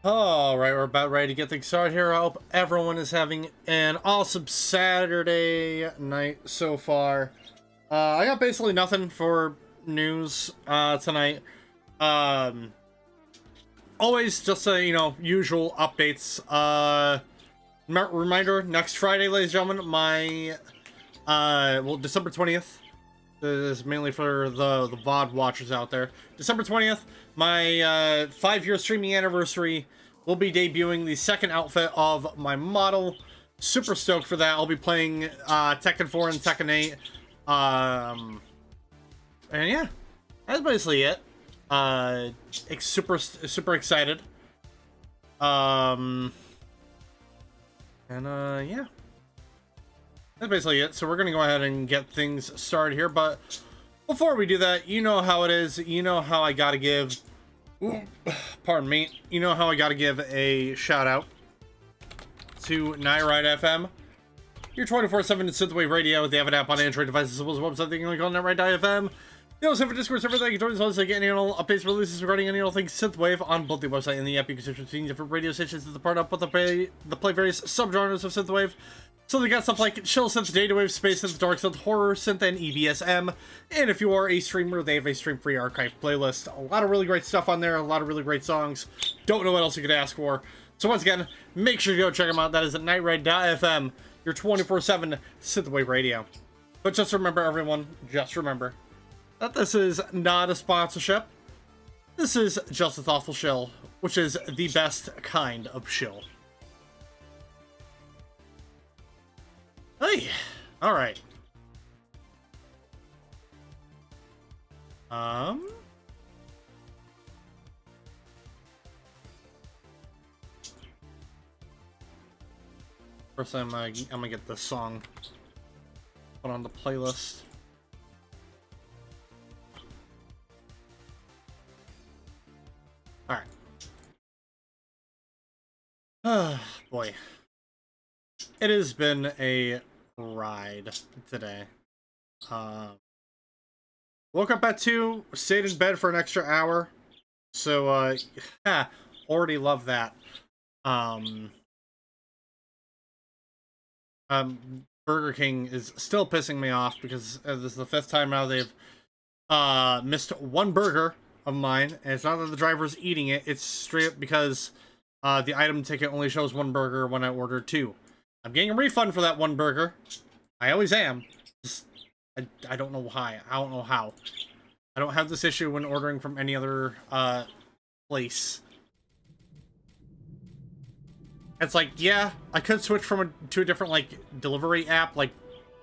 All right, we're about ready to get things started here. I hope everyone is having an awesome Saturday night so far. I got basically nothing for news tonight. Always just usual updates. Reminder: next Friday, ladies and gentlemen, my December 20th. This is mainly for the VOD watchers out there. December 20th, my 5-year streaming anniversary, will be debuting the second outfit of my model. Super stoked for that. I'll be playing Tekken 4 and Tekken 8. And yeah, that's basically it. Super excited. Yeah. That's basically it. So we're gonna go ahead and get things started here, but before we do that, you know how it is. You know how I gotta give, pardon me, you know how I gotta give a shout out to Nightride FM, your 24/7 synthwave radio. They have an app on Android devices as well as a website. They can click on Nightride.fm. They also have a Discord server that you can join as well as get annual updates, releases regarding any all things synthwave on both the website and the app. You can switch between different radio stations to the part up with the play various subgenres of synthwave. So they got stuff like chill synth, data wave, space synth, dark synth, horror synth, and EBSM. And if you are a streamer, they have a stream-free archive playlist. A lot of really great stuff on there, a lot of really great songs. Don't know what else you could ask for. So once again, make sure you go check them out. That is at nightride.fm, your 24/7 synthwave radio. But just remember, everyone, just remember that this is not a sponsorship. This is just a thoughtful shill, which is the best kind of shill. Hey, all right. First, I'm gonna get this song put on the playlist. All right. Boy, it has been a ride today. Woke up at 2, stayed in bed for an extra hour, so already love that. Burger King is still pissing me off because this is the 5th time now they've missed one burger of mine, and it's not that the driver's eating it, it's straight up because the item ticket only shows one burger when I ordered 2. I'm getting a refund for that one burger. I always am. Just, I don't know why. I don't know how. I don't have this issue when ordering from any other place. It's like, yeah, I could switch from to a different like delivery app, like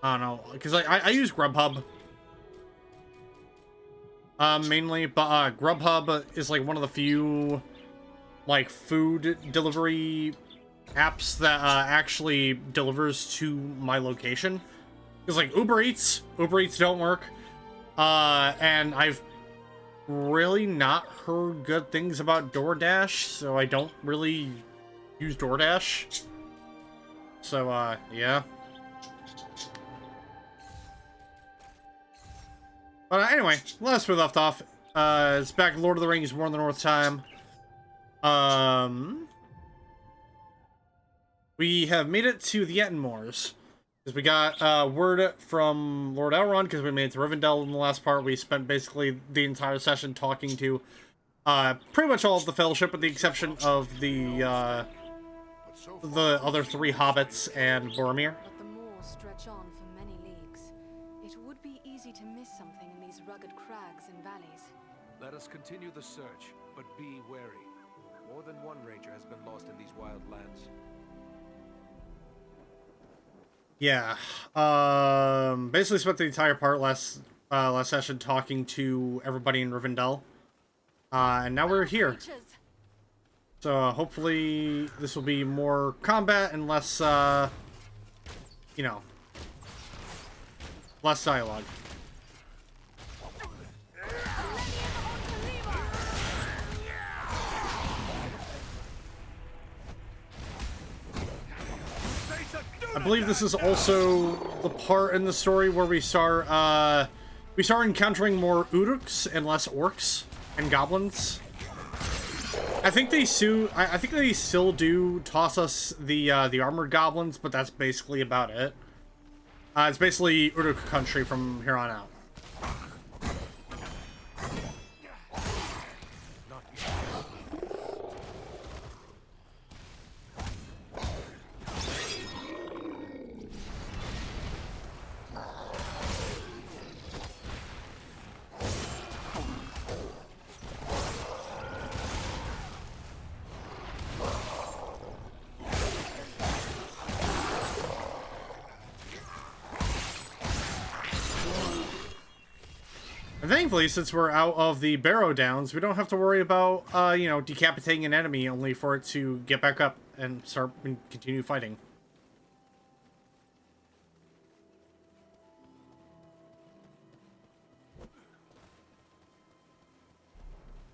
I don't know, because I use Grubhub mainly, but Grubhub is like one of the few like food delivery apps that actually delivers to my location. Because like Uber Eats don't work, and I've really not heard good things about DoorDash, so I don't really use DoorDash. So yeah. But anyway, last we left off, it's back in Lord of the Rings: War in the North time. We have made it to the Ettenmoors. Because we got word from Lord Elrond, because we made it to Rivendell in the last part. We spent basically the entire session talking to pretty much all of the Fellowship, with the exception of the other 3 hobbits and Boromir. But the moors stretch on for many leagues. It would be easy to miss something in these rugged crags and valleys. Let us continue the search, but be wary. More than one ranger has been lost in these wild lands. Yeah. Basically spent the entire part last session talking to everybody in Rivendell. And now we're here. So hopefully this will be more combat and less, you know, less dialogue. I believe this is also the part in the story where we start encountering more Uruks and less orcs and goblins. I think they I think they still do toss us the armored goblins, but that's basically about it. It's basically Uruk country from here on out. Thankfully, since we're out of the Barrow Downs, we don't have to worry about, you know, decapitating an enemy only for it to get back up and start and continue fighting.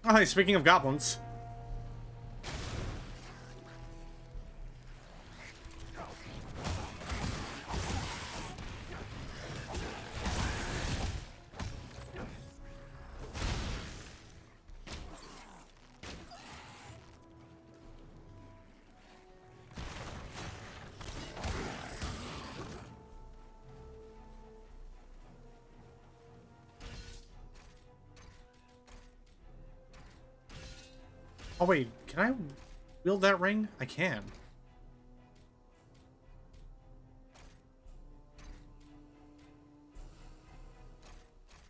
Oh, hey, speaking of goblins. Oh wait, can I wield that ring? I can.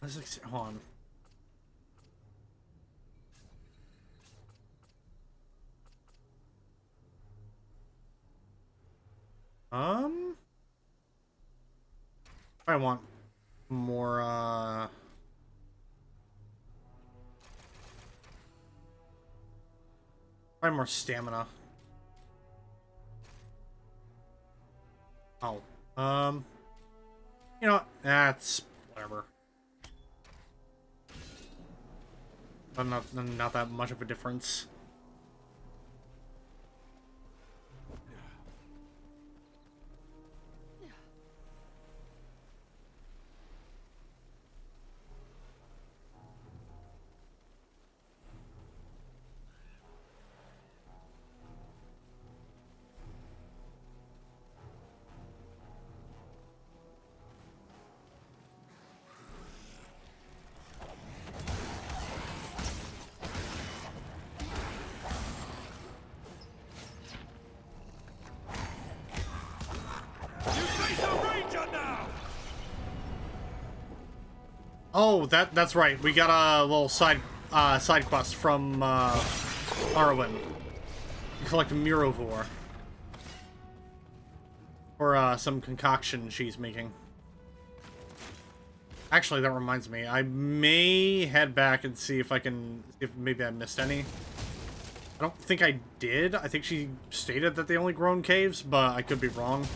Let's hold on. I want more, probably more stamina. Oh, you know what? That's whatever. Not that much of a difference. Oh, that's right. We got a little side quest from Arwen. You collect Mirovor for some concoction she's making. Actually, that reminds me. I may head back and see if maybe I missed any. I don't think I did. I think she stated that they only grow in caves, but I could be wrong.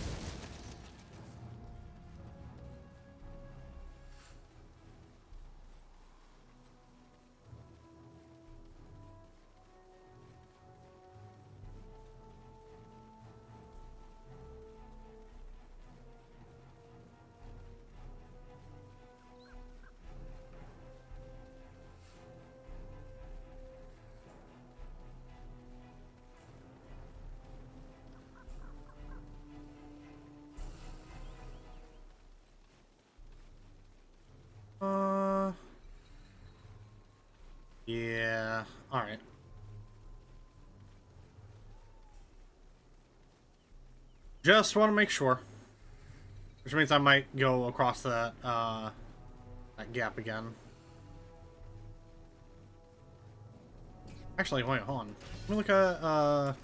Yeah. All right. Just want to make sure. Which means I might go across that gap again. Actually, wait, hold on. Let me look at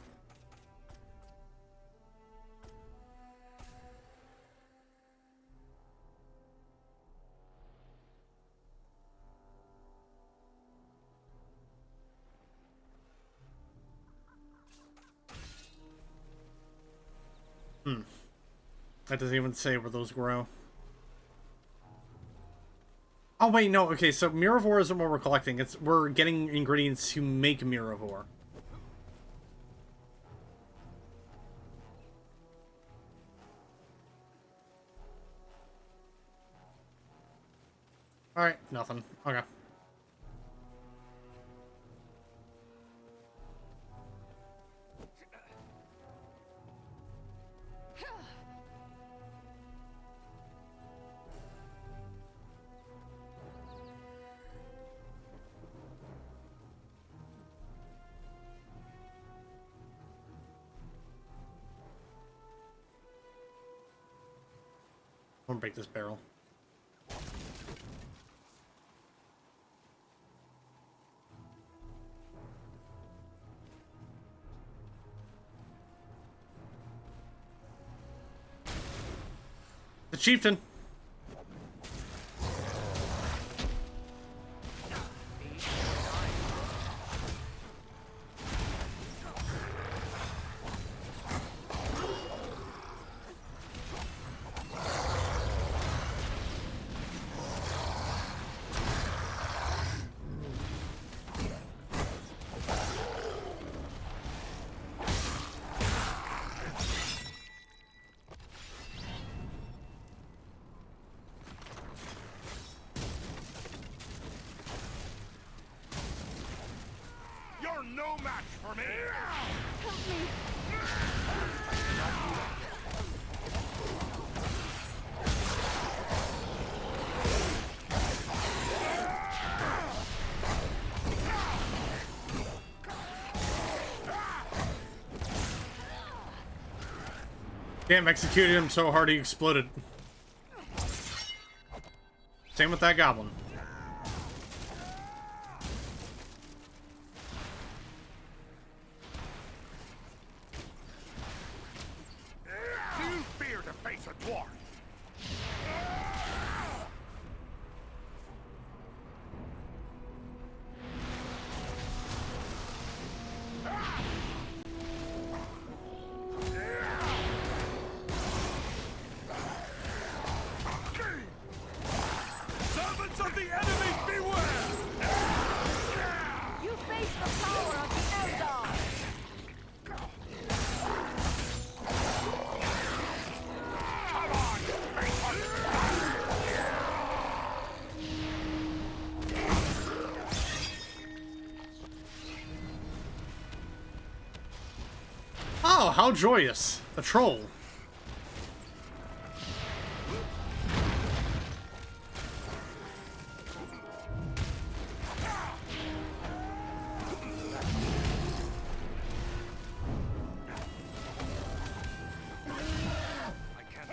that doesn't even say where those grow. Oh wait, no. Okay, so Mirovor isn't what we're collecting. We're getting ingredients to make Mirovor. All right, nothing. Okay. gonna break this barrel. The chieftain. You're no match for me! Help me! Damn, executed him so hard he exploded. Same with that goblin. Do you fear to face a dwarf? Servants of the enemy, beware! You face the power of the Eldar! Come on, face Oh, how joyous. A troll. I can't.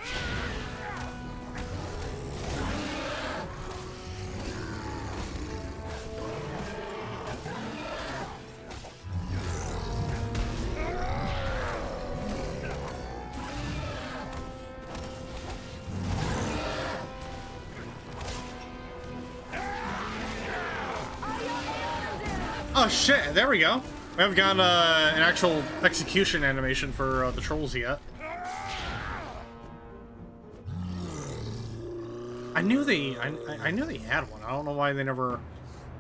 Oh shit, there we go. We haven't gotten an actual execution animation for the trolls yet. I knew they had one. I don't know why they never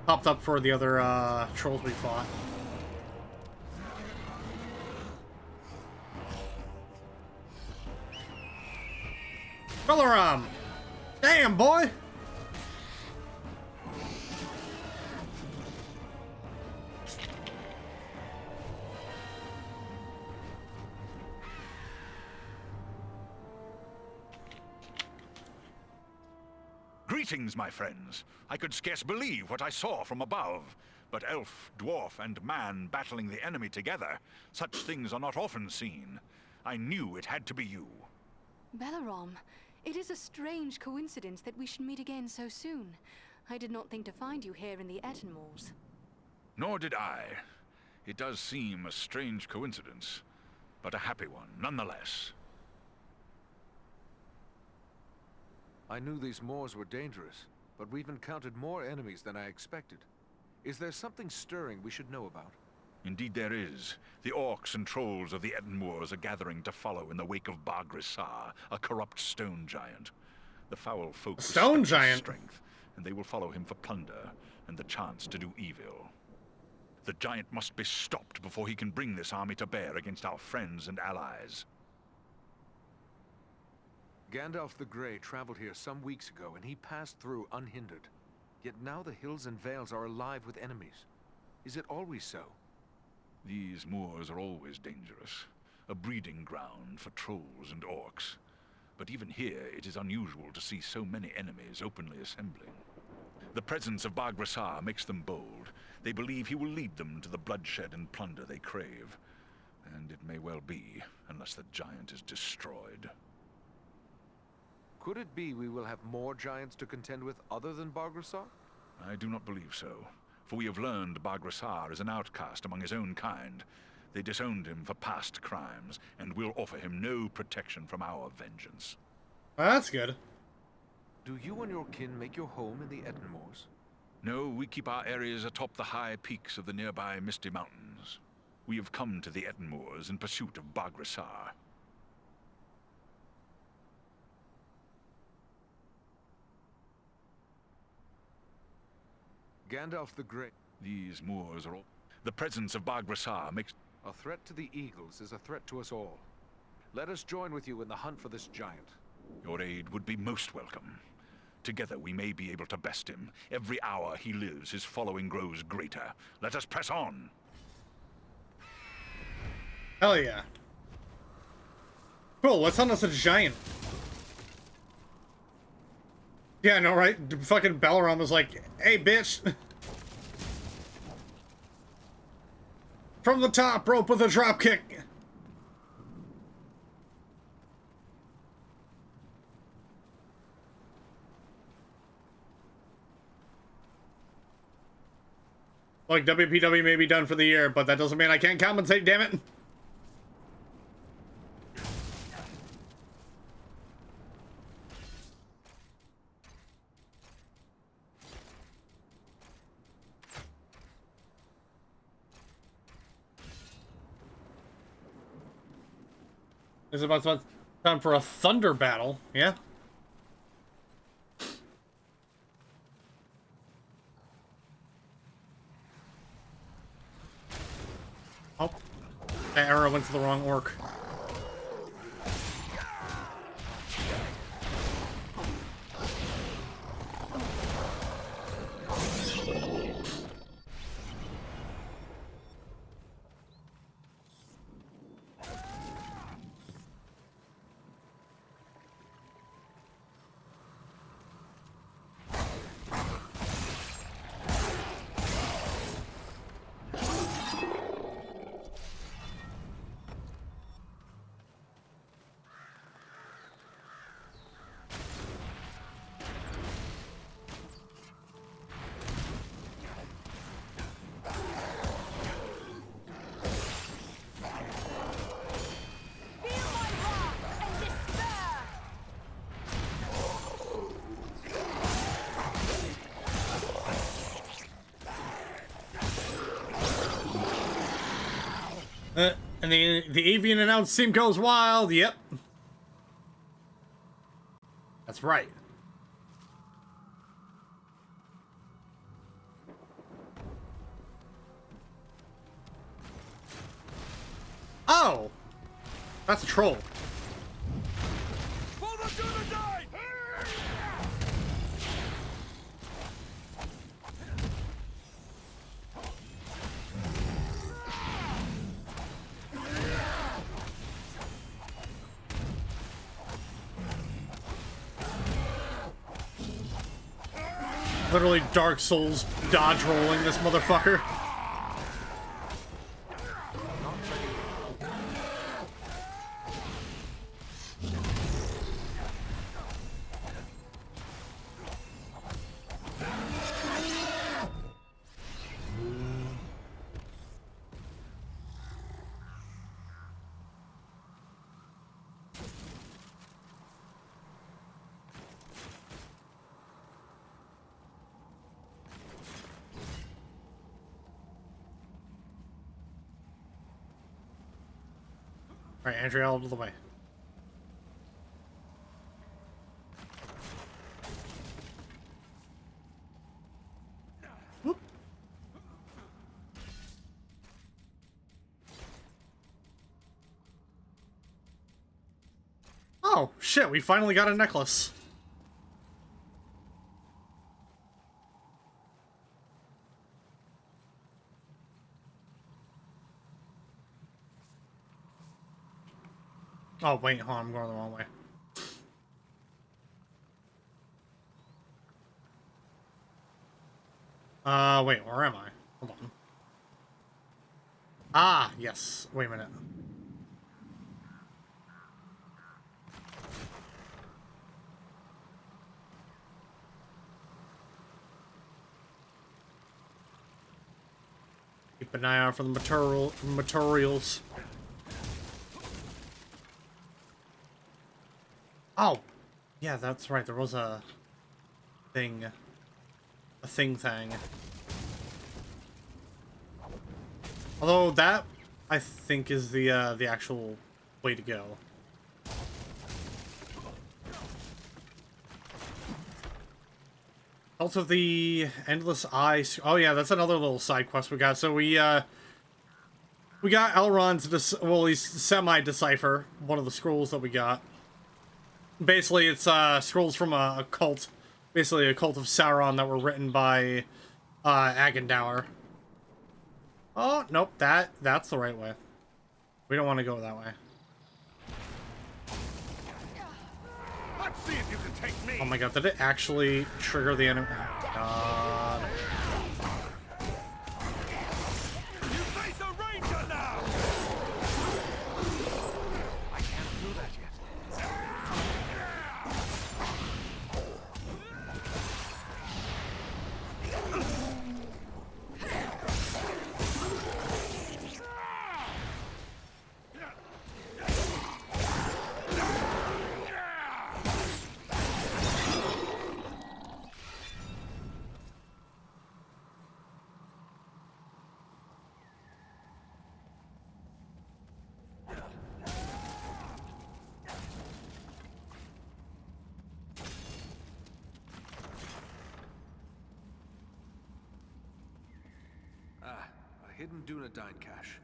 popped up for the other trolls we fought. Balaram! Damn, boy! Greetings, my friends. I could scarce believe what I saw from above. But elf, dwarf, and man battling the enemy together, such things are not often seen. I knew it had to be you. Balaram, it is a strange coincidence that we should meet again so soon. I did not think to find you here in the Ettenmoors. Nor did I. It does seem a strange coincidence, but a happy one nonetheless. I knew these moors were dangerous, but we've encountered more enemies than I expected. Is there something stirring we should know about? Indeed there is. The orcs and trolls of the Ettenmoors are gathering to follow in the wake of J.R.R, a corrupt stone giant. The foul folk Stone respect his giant? strength, and they will follow him for plunder and the chance to do evil. The giant must be stopped before he can bring this army to bear against our friends and allies. Gandalf the Grey traveled here some weeks ago, and he passed through unhindered. Yet now the hills and vales are alive with enemies. Is it always so? These moors are always dangerous, a breeding ground for trolls and orcs. But even here, it is unusual to see so many enemies openly assembling. The presence of J.R.R makes them bold. They believe he will lead them to the bloodshed and plunder they crave. And it may well be, unless the giant is destroyed. Could it be we will have more giants to contend with other than Bargrassar? I do not believe so, for we have learned Bargrassar is an outcast among his own kind. They disowned him for past crimes, and will offer him no protection from our vengeance. Well, that's good. Do you and your kin make your home in the Ettenmoors? No, we keep our areas atop the high peaks of the nearby Misty Mountains. We have come to the Ettenmoors in pursuit of Bargrassar. Gandalf the Grey. These moors are all... The presence of Bargrassar makes... A threat to the Eagles is a threat to us all. Let us join with you in the hunt for this giant. Your aid would be most welcome. Together we may be able to best him. Every hour he lives, his following grows greater. Let us press on! Hell yeah. Cool, let's hunt us a giant. Yeah, I know, right? Fucking Elrond was like, hey, bitch. From the top rope with a drop kick. Like, WPW may be done for the year, but that doesn't mean I can't compensate, damn it. It's about time for a thunder battle, yeah? Oh, that arrow went to the wrong orc. And the avian announce team goes wild. Yep. That's right. Oh! That's a troll. Literally Dark Souls dodge rolling this motherfucker. All right, Andrea, out of the way. Whoop. Oh, shit, we finally got a necklace. Oh, wait, hold on, I'm going the wrong way. Wait, where am I? Hold on. Ah, yes. Wait a minute. What? Keep an eye out for the materials. Oh, yeah, that's right. There was a thing. A thing. Although that, I think, is the actual way to go. Cult of the Endless Eye. Oh yeah, that's another little side quest we got. So we got Elrond's, well, he's semi-decipher, one of the scrolls that we got. Basically, it's scrolls from a cult, basically a cult of Sauron that were written by Agendour. Oh, nope, that's the right way. We don't want to go that way. Let's see if you can take me. Oh my god, did it actually trigger the enemy? Oh, god. You face a ranger now. I can't do that yet. A hidden Dunedain cache.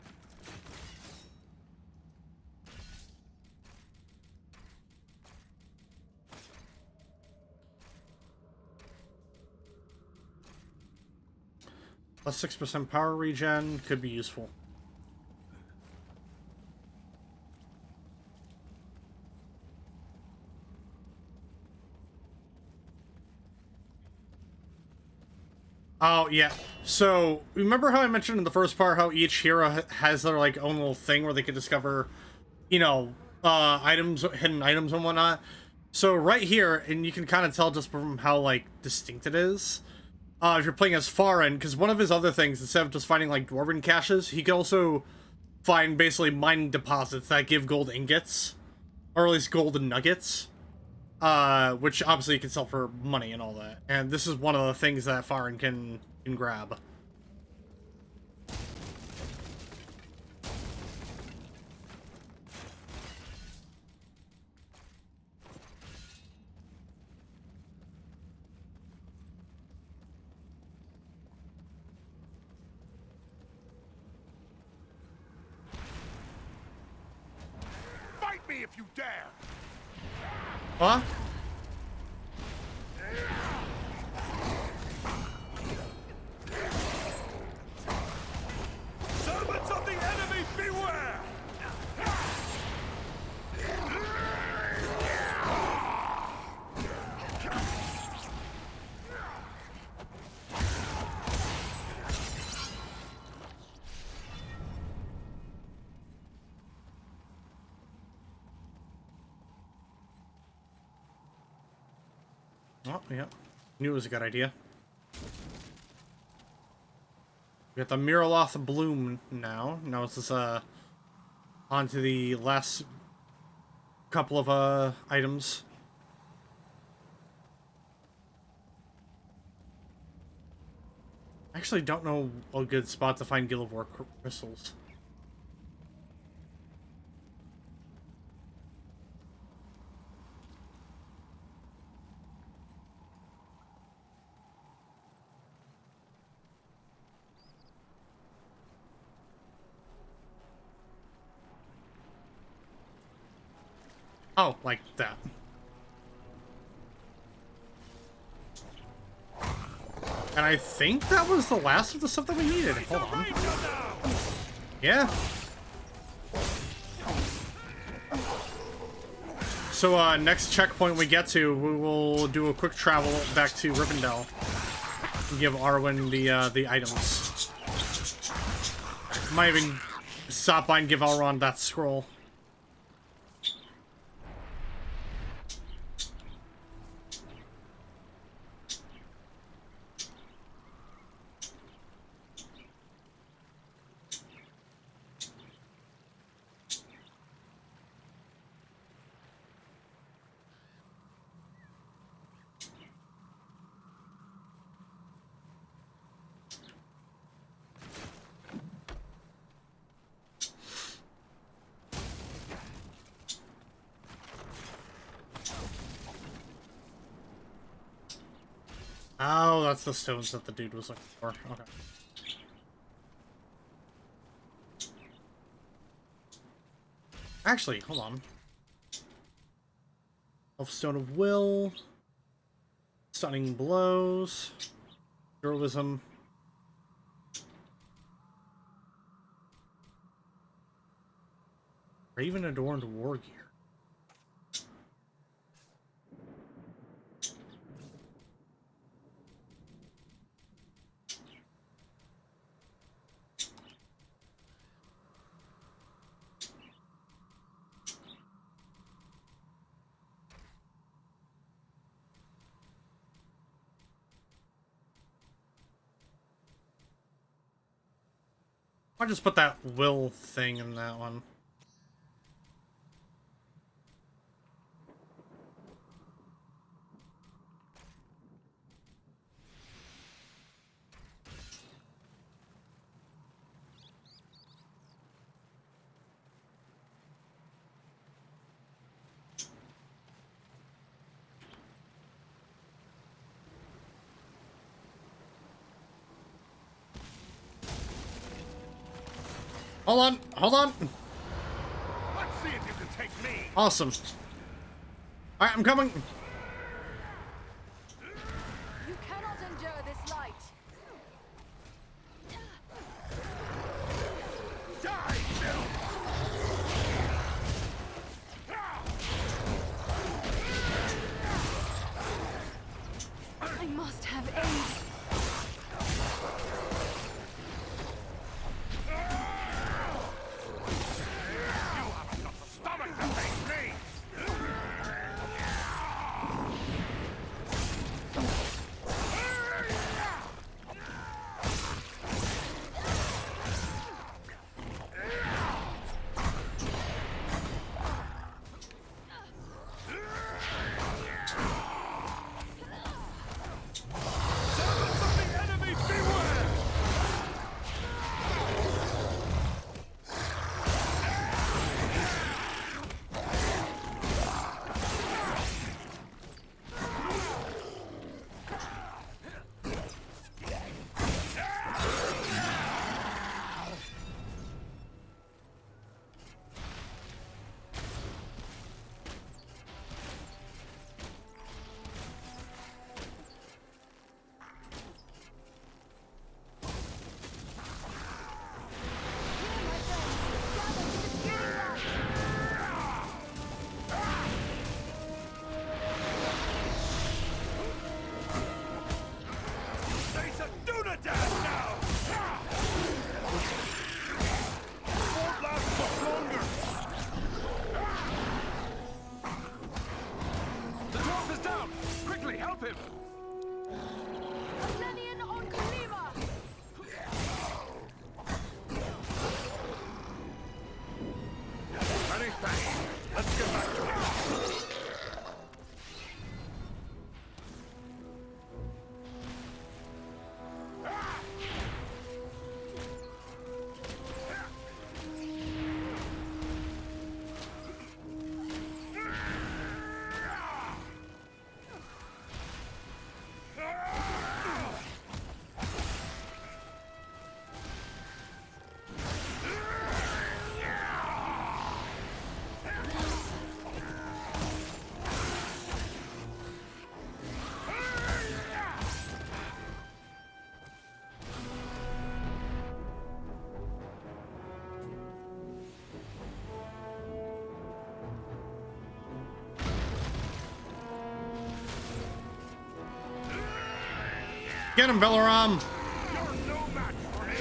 Plus 6% power regen could be useful. Oh, yeah. So, remember how I mentioned in the first part how each hero has their, like, own little thing where they can discover, you know, items, hidden items and whatnot? So, right here, and you can kind of tell just from how, like, distinct it is, if you're playing as Farin, because one of his other things, instead of just finding, like, dwarven caches, he can also find, basically, mining deposits that give gold ingots, or at least golden nuggets. Which obviously you can sell for money and all that. And this is one of the things that Farin can grab. Fight me if you dare. Huh? Servants of the enemy, beware! Oh, yeah. Knew it was a good idea. We got the Miraloth Bloom now. Now it's just, on to the last couple of, items. I actually don't know a good spot to find Guild of War crystals. Oh, like that. And I think that was the last of the stuff that we needed. Hold on. Yeah. So, next checkpoint we get to, we will do a quick travel back to Rivendell and give Arwen the items. Might even stop by and give Elrond that scroll. Oh, that's the stones that the dude was looking for. Okay. Actually, hold on. Stone of Will. Stunning Blows. Heroism. Raven Adorned War Gear. I'll just put that will thing in that one. Hold on, hold on. Let's see if you can take me. Awesome. All right, I'm coming. You cannot endure this light. Die, Phil! I must have aid. Stomach to take me! Servants of the enemy, beware! Face a Dunadan now! Won't last much longer! The dwarf is down! Quickly, help him! Athenian on Kalima! Ready, Thane. Let's get back to it. Get him, Velaram. You're no match for me!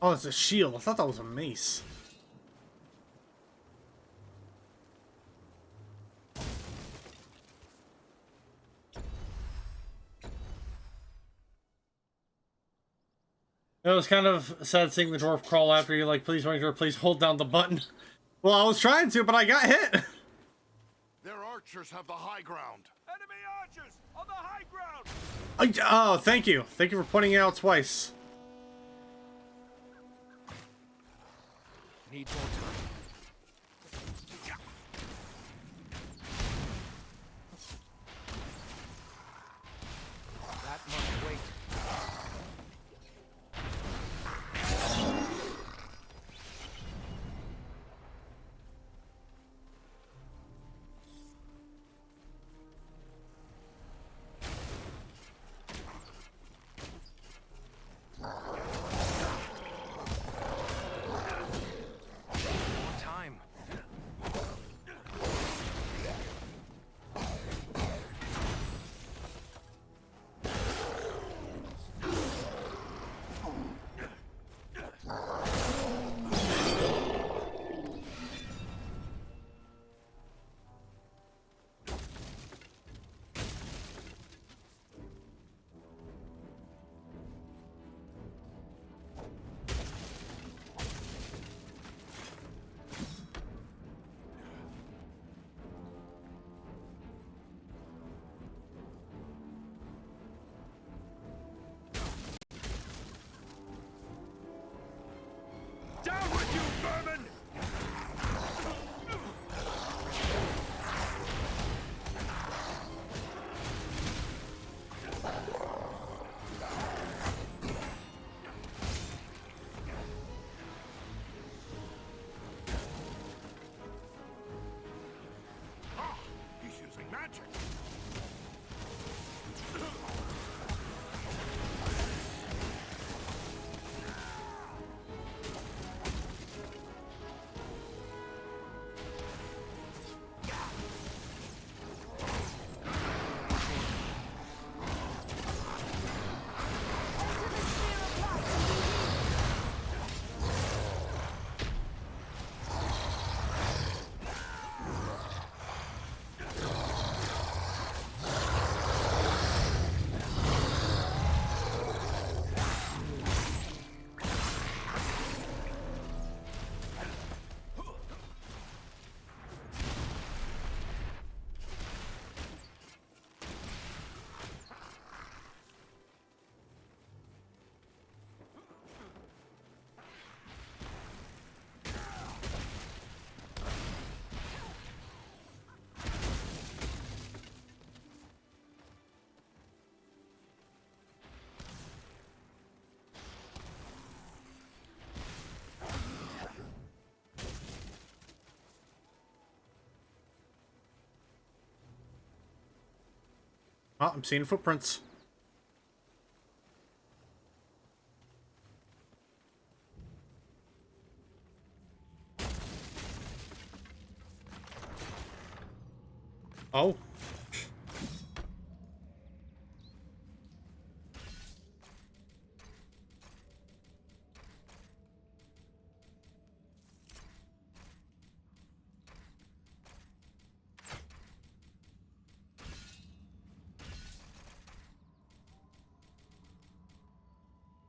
Oh, it's a shield. I thought that was a mace. It was kind of sad seeing the dwarf crawl after you, like, please, Ranger, please hold down the button. Well, I was trying to, but I got hit. Their archers have the high ground. Enemy archers on the high ground! Oh, thank you. Thank you for pointing it out twice. Need more time. That must wait. More time. Down with you, vermin! Ah, he's using magic. Oh, I'm seeing footprints. Oh.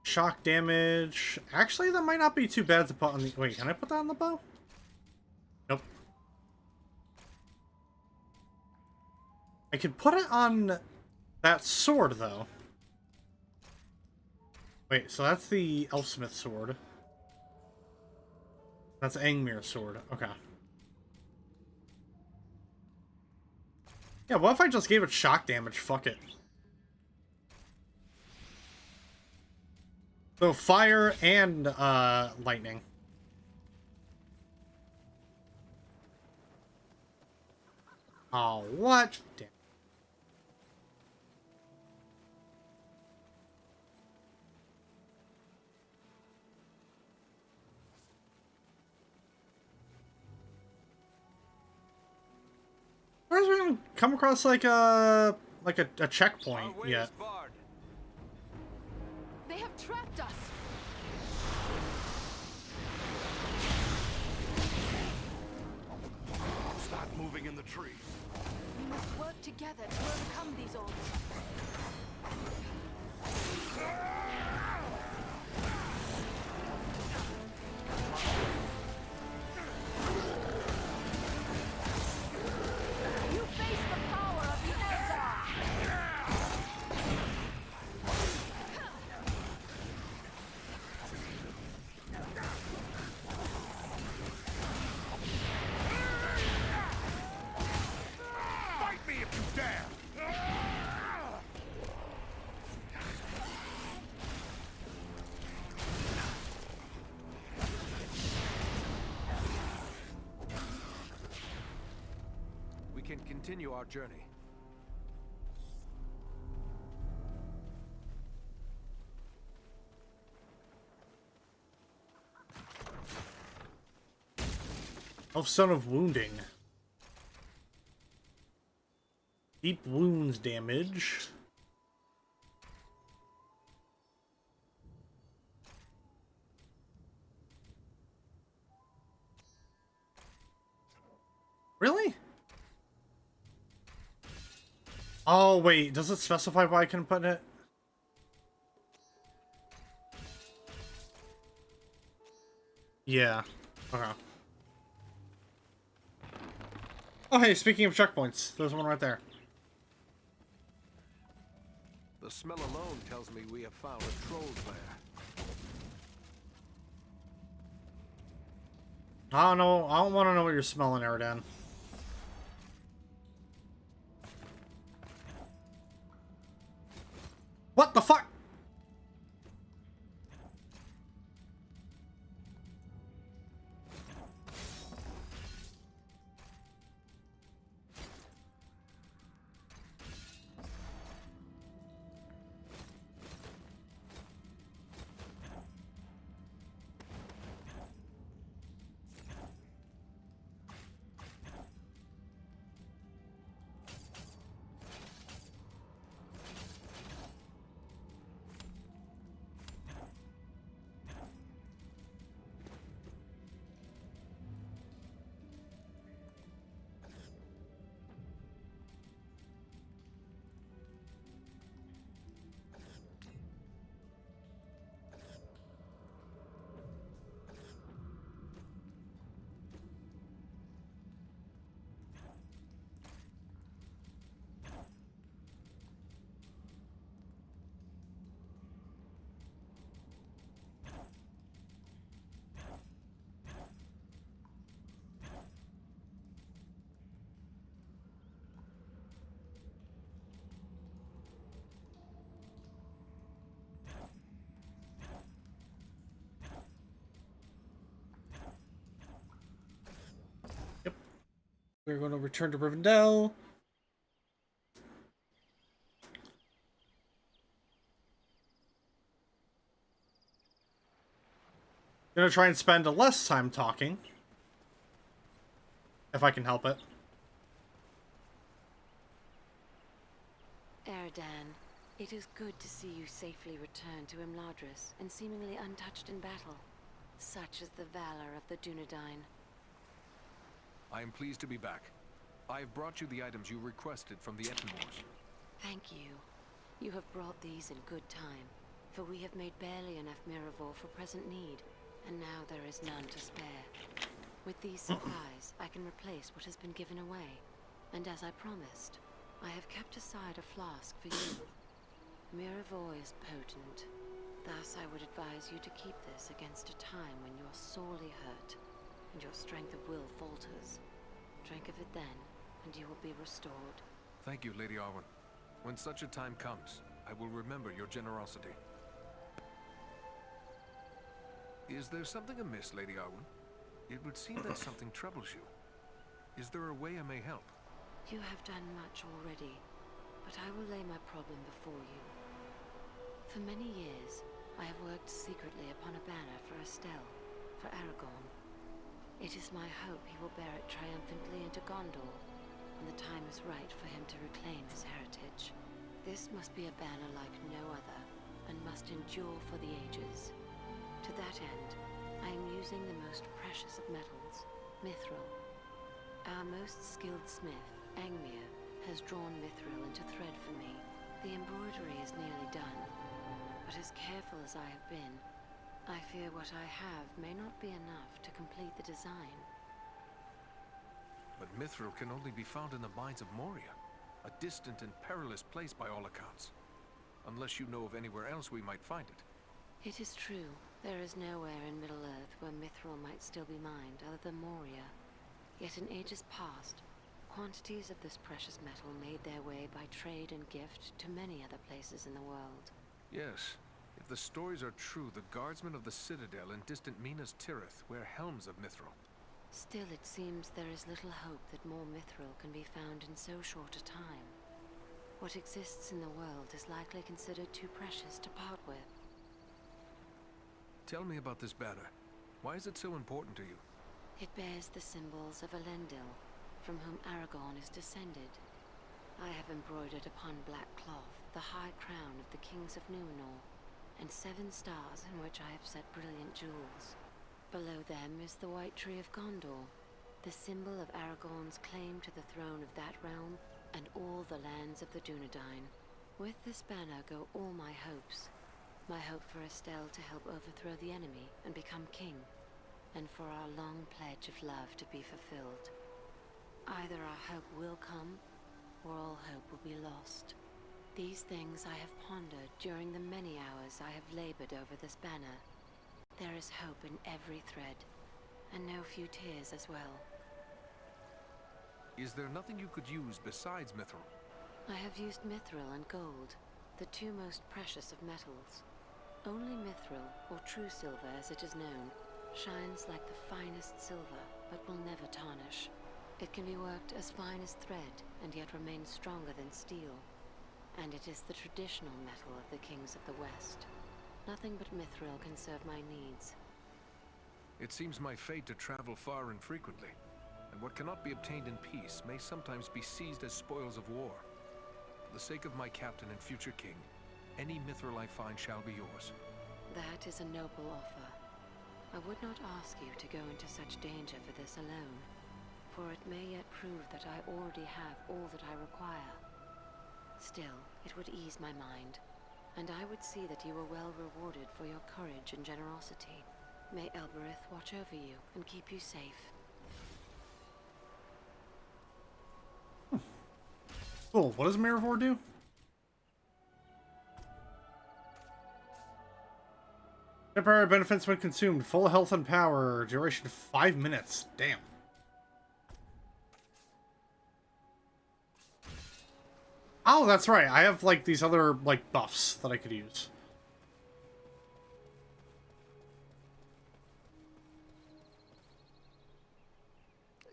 Shock damage. Actually, that might not be too bad to put on the... Wait, can I put that on the bow? Nope. I could put it on that sword, though. Wait, so that's the Elfsmith sword. That's Angmir's sword. Okay. Yeah, what if I just gave it shock damage? Fuck it. So fire and lightning. Oh, what? Damn. Why hasn't even come across like a checkpoint yet? They have trapped us. moving in the trees. We must work together to overcome these odds. You face the power of the Eldar! Fight me if you dare! We can continue our journey. Elfstone of Wounding. Deep wounds damage. Really? Oh, wait. Does it specify why I can put it? Yeah. Okay. Oh, hey, speaking of checkpoints, there's one right there. The smell alone tells me we have found a troll's lair. I don't know. I don't want to know what you're smelling, Eridan. What the fuck? Yep. We're going to return to Rivendell. Gonna try and spend less time talking. If I can help it. Eridan, it is good to see you safely return to Imladris and seemingly untouched in battle. Such is the valor of the Dunedain. I am pleased to be back. I have brought you the items you requested from the Ettenmoors. Thank you. You have brought these in good time, for we have made barely enough Miravor for present need, and now there is none to spare. With these supplies, I can replace what has been given away. And as I promised, I have kept aside a flask for you. Miravor is potent. Thus, I would advise you to keep this against a time when you are sorely hurt, and your strength of will falters. Drink of it then, and you will be restored. Thank you, Lady Arwen. When such a time comes, I will remember your generosity. Is there something amiss, Lady Arwen? It would seem that something troubles you. Is there a way I may help? You have done much already, but I will lay my problem before you. For many years, I have worked secretly upon a banner for Estelle, for Aragorn. It is my hope he will bear it triumphantly into Gondor, when the time is right for him to reclaim his heritage. This must be a banner like no other, and must endure for the ages. To that end, I am using the most precious of metals, mithril. Our most skilled smith, Angmir, has drawn mithril into thread for me. The embroidery is nearly done, but as careful as I have been, I fear what I have may not be enough to complete the design. But mithril can only be found in the mines of Moria, a distant and perilous place by all accounts. Unless you know of anywhere else we might find it. It is true, there is nowhere in Middle-earth where mithril might still be mined other than Moria. Yet in ages past, quantities of this precious metal made their way by trade and gift to many other places in the world. Yes. If the stories are true, the guardsmen of the Citadel in distant Minas Tirith wear helms of mithril. Still, it seems there is little hope that more mithril can be found in so short a time. What exists in the world is likely considered too precious to part with. Tell me about this banner. Why is it so important to you? It bears the symbols of Elendil, from whom Aragorn is descended. I have embroidered upon black cloth the high crown of the kings of Numenor, and 7 stars in which I have set brilliant jewels. Below them is the White Tree of Gondor, the symbol of Aragorn's claim to the throne of that realm and all the lands of the Dunedain. With this banner go all my hopes. My hope for Estelle to help overthrow the enemy and become king, and for our long pledge of love to be fulfilled. Either our hope will come, or all hope will be lost. These things I have pondered during the many hours I have labored over this banner. There is hope in every thread, and no few tears as well. Is there nothing you could use besides mithril? I have used mithril and gold, the 2 most precious of metals. Only mithril, or true silver as it is known, shines like the finest silver, but will never tarnish. It can be worked as fine as thread, and yet remains stronger than steel. And it is the traditional metal of the kings of the West. Nothing but mithril can serve my needs. It seems my fate to travel far and frequently, and what cannot be obtained in peace may sometimes be seized as spoils of war. For the sake of my captain and future king, any mithril I find shall be yours. That is a noble offer. I would not ask you to go into such danger for this alone, for it may yet prove that I already have all that I require. Still, it would ease my mind, and I would see that you were well rewarded for your courage and generosity. May Elbereth watch over you and keep you safe. Cool. What does Marivor do? Temporary benefits when consumed. Full health and power. Duration 5 minutes. Damn. Oh, that's right. I have, like, these other, like, buffs that I could use.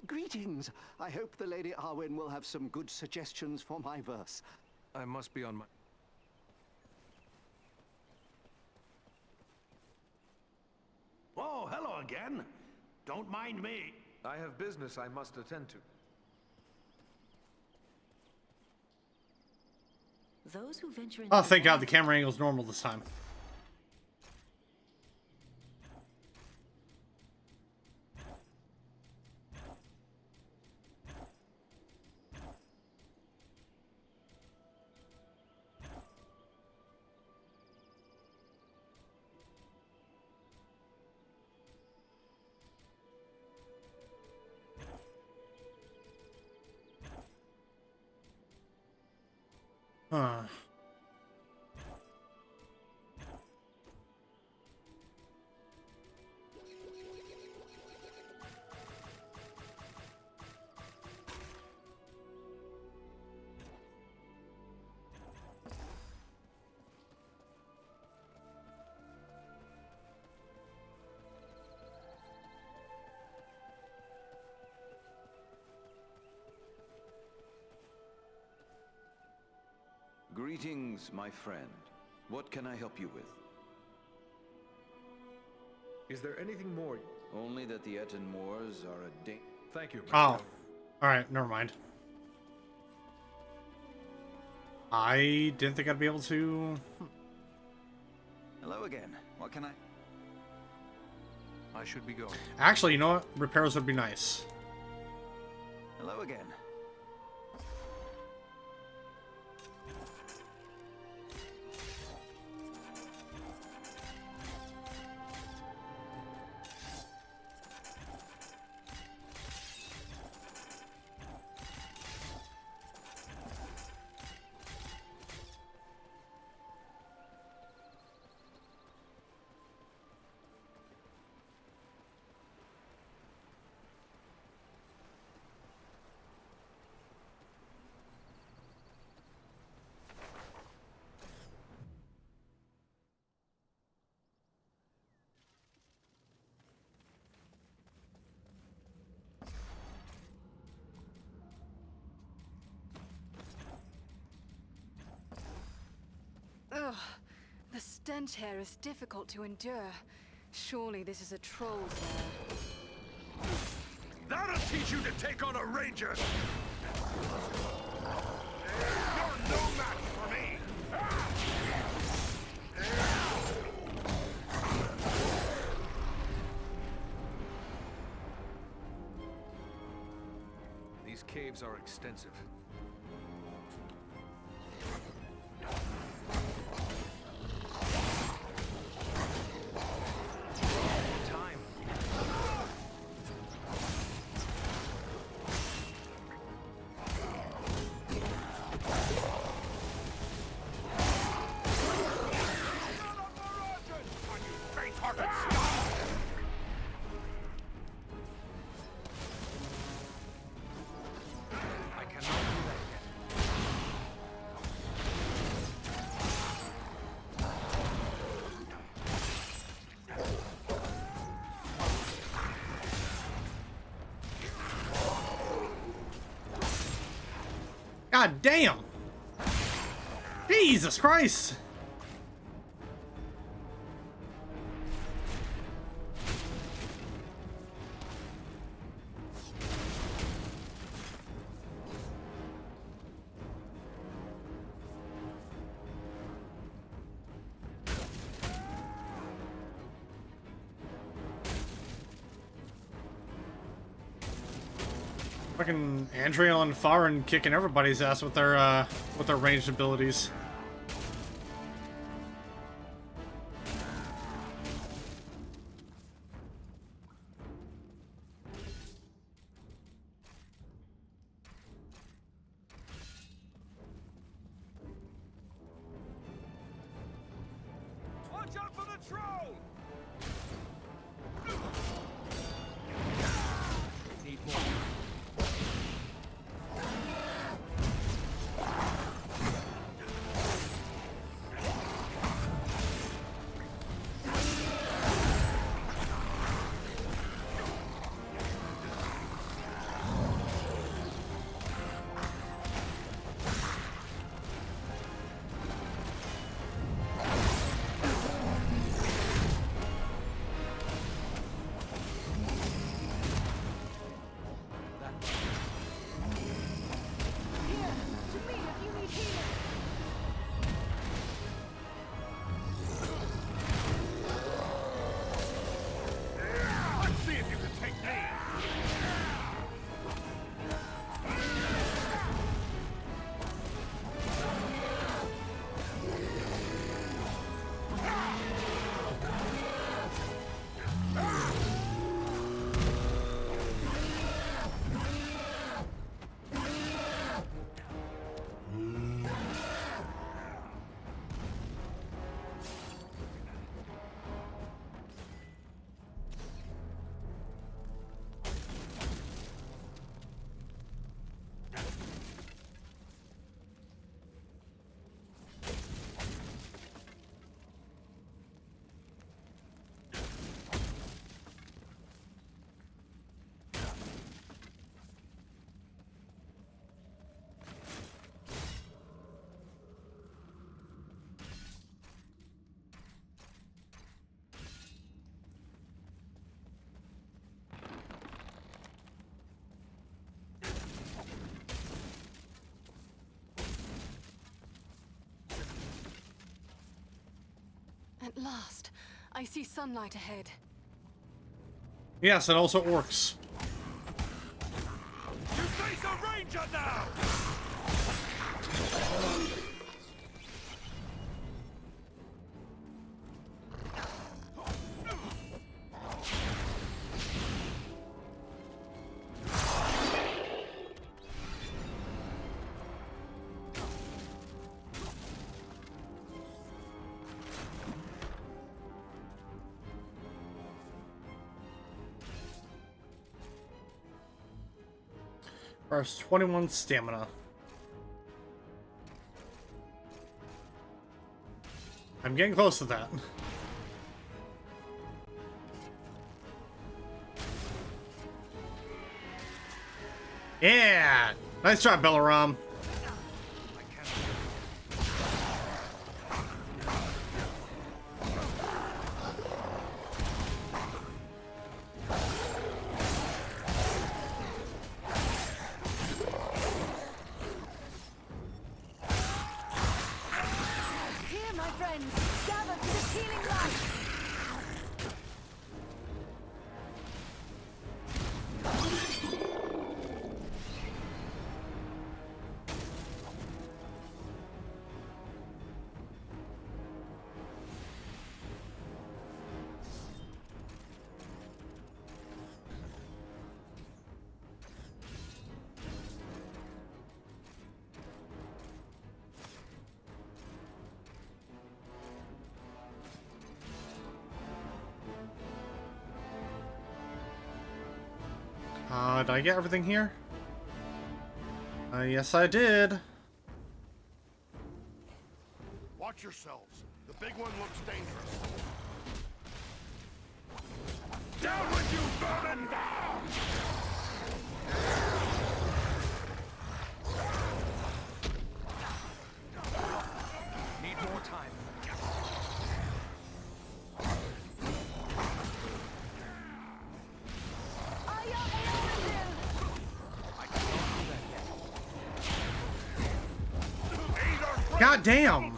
Greetings. I hope the Lady Arwen will have some good suggestions for my verse. I must be on my... Oh, hello again. Don't mind me. I have business I must attend to. Those who venture Oh, thank God the camera angle's normal this time. Huh. Greetings, my friend. What can I help you with? Is there anything more? Only that the Ettenmoors are a Thank you. Oh. Alright, never mind. I didn't think I'd be able to... Hello again. What can I... I should be going. Actually, you know what? Repairs would be nice. Hello again. Ugh, the stench here is difficult to endure. Surely this is a troll's lair. That'll teach you to take on a ranger! You're no match for me! These caves are extensive. Time. I cannot do that yet. God damn! Jesus Christ! Fucking Andriel and Farron kicking everybody's ass with their ranged abilities. Watch out for the troll! Need more. Let's see if you can take me! At last, I see sunlight ahead. Yes, and also orcs. You say a ranger now! First 21 stamina. I'm getting close to that. Yeah! Nice job, Elrond. Here, my friends, gather to this healing light. Did I get everything here? Yes, I did. Watch yourselves. The big one looks dangerous. Down with you, vermin! Need more time. God damn!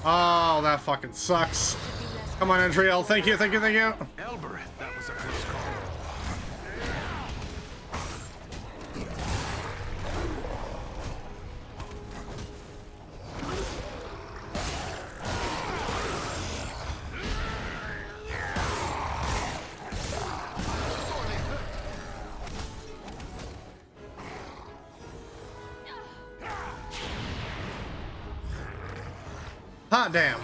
Oh, that fucking sucks. Come on, Andriel. Thank you, thank you, thank you. Elber, that was a close call. Hot damn.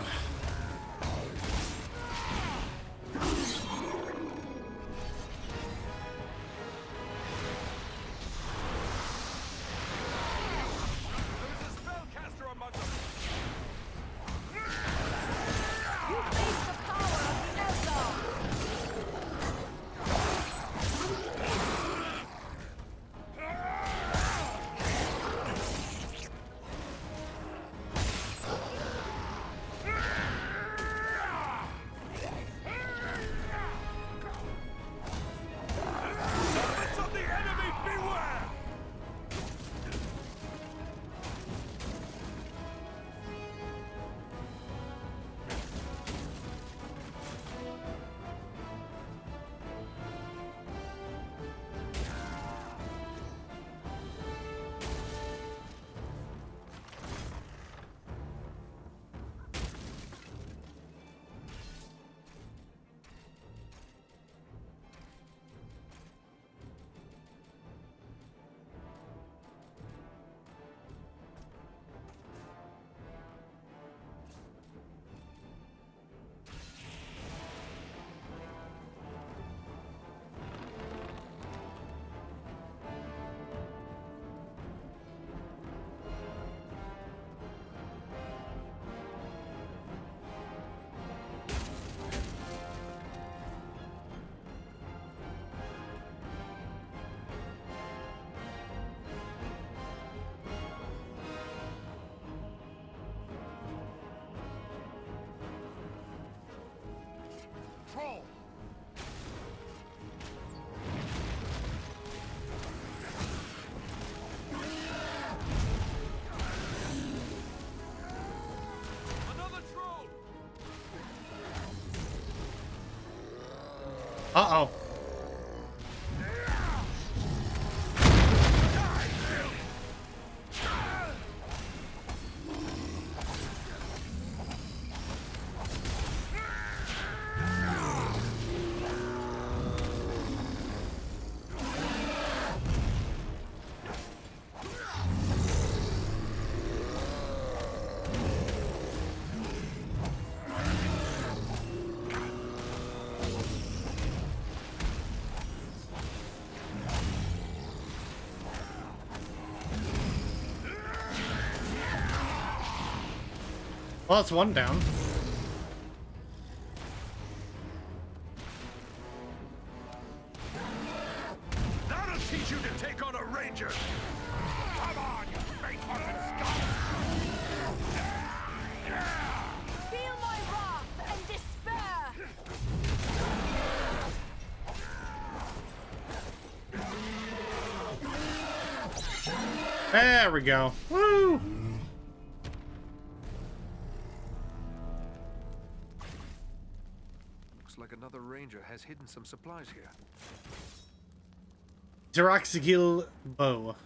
Troll! Another troll! Uh-oh. Well, that's one down. That'll teach you to take on a ranger! Come on, you faint-hearted scum! Feel my wrath and despair! There we go. Woo! Looks like another ranger has hidden some supplies here. Deroxygil bow.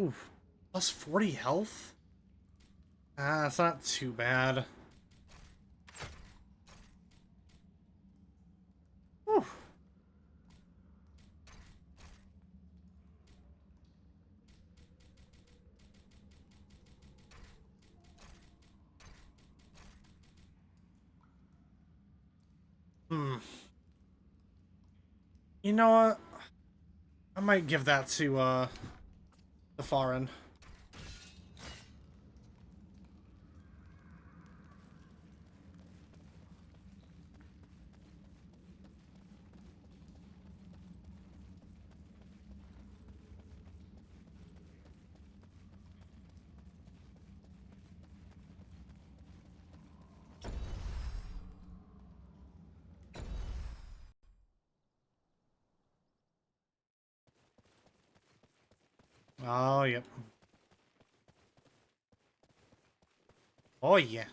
Oof. Plus 40 health? Ah, it's not too bad. Whew. You know what? I might give that to, the foreign. Oh, yep. Oh, yeah.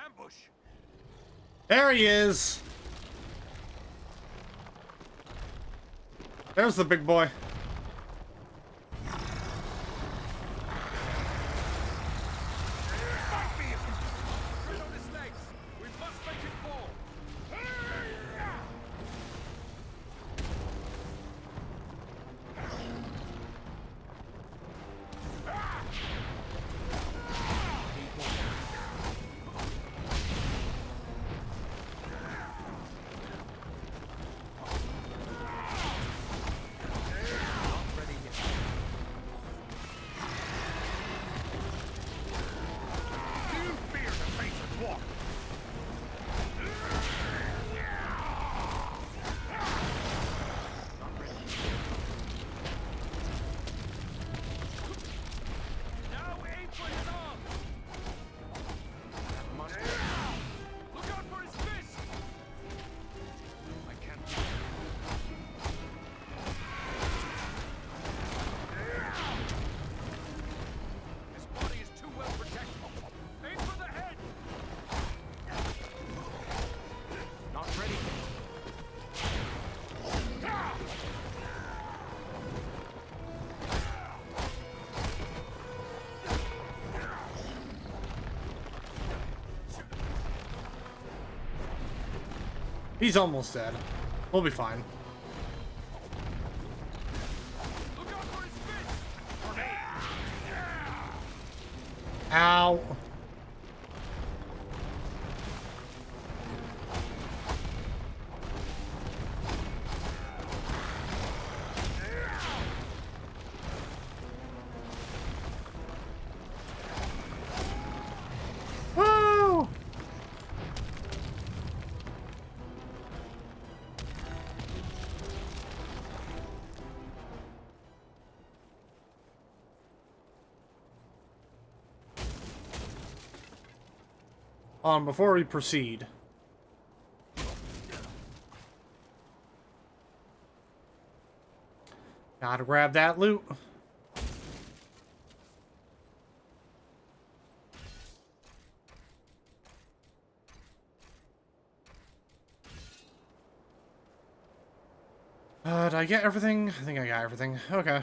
Ambush! There he is! There's the big boy. Fight me! Straight on his legs! We must make him fall! He's almost dead. We'll be fine. Look out for his fist! Ow. Woo! Before we proceed. Gotta grab that loot. Did I get everything? I think I got everything. Okay.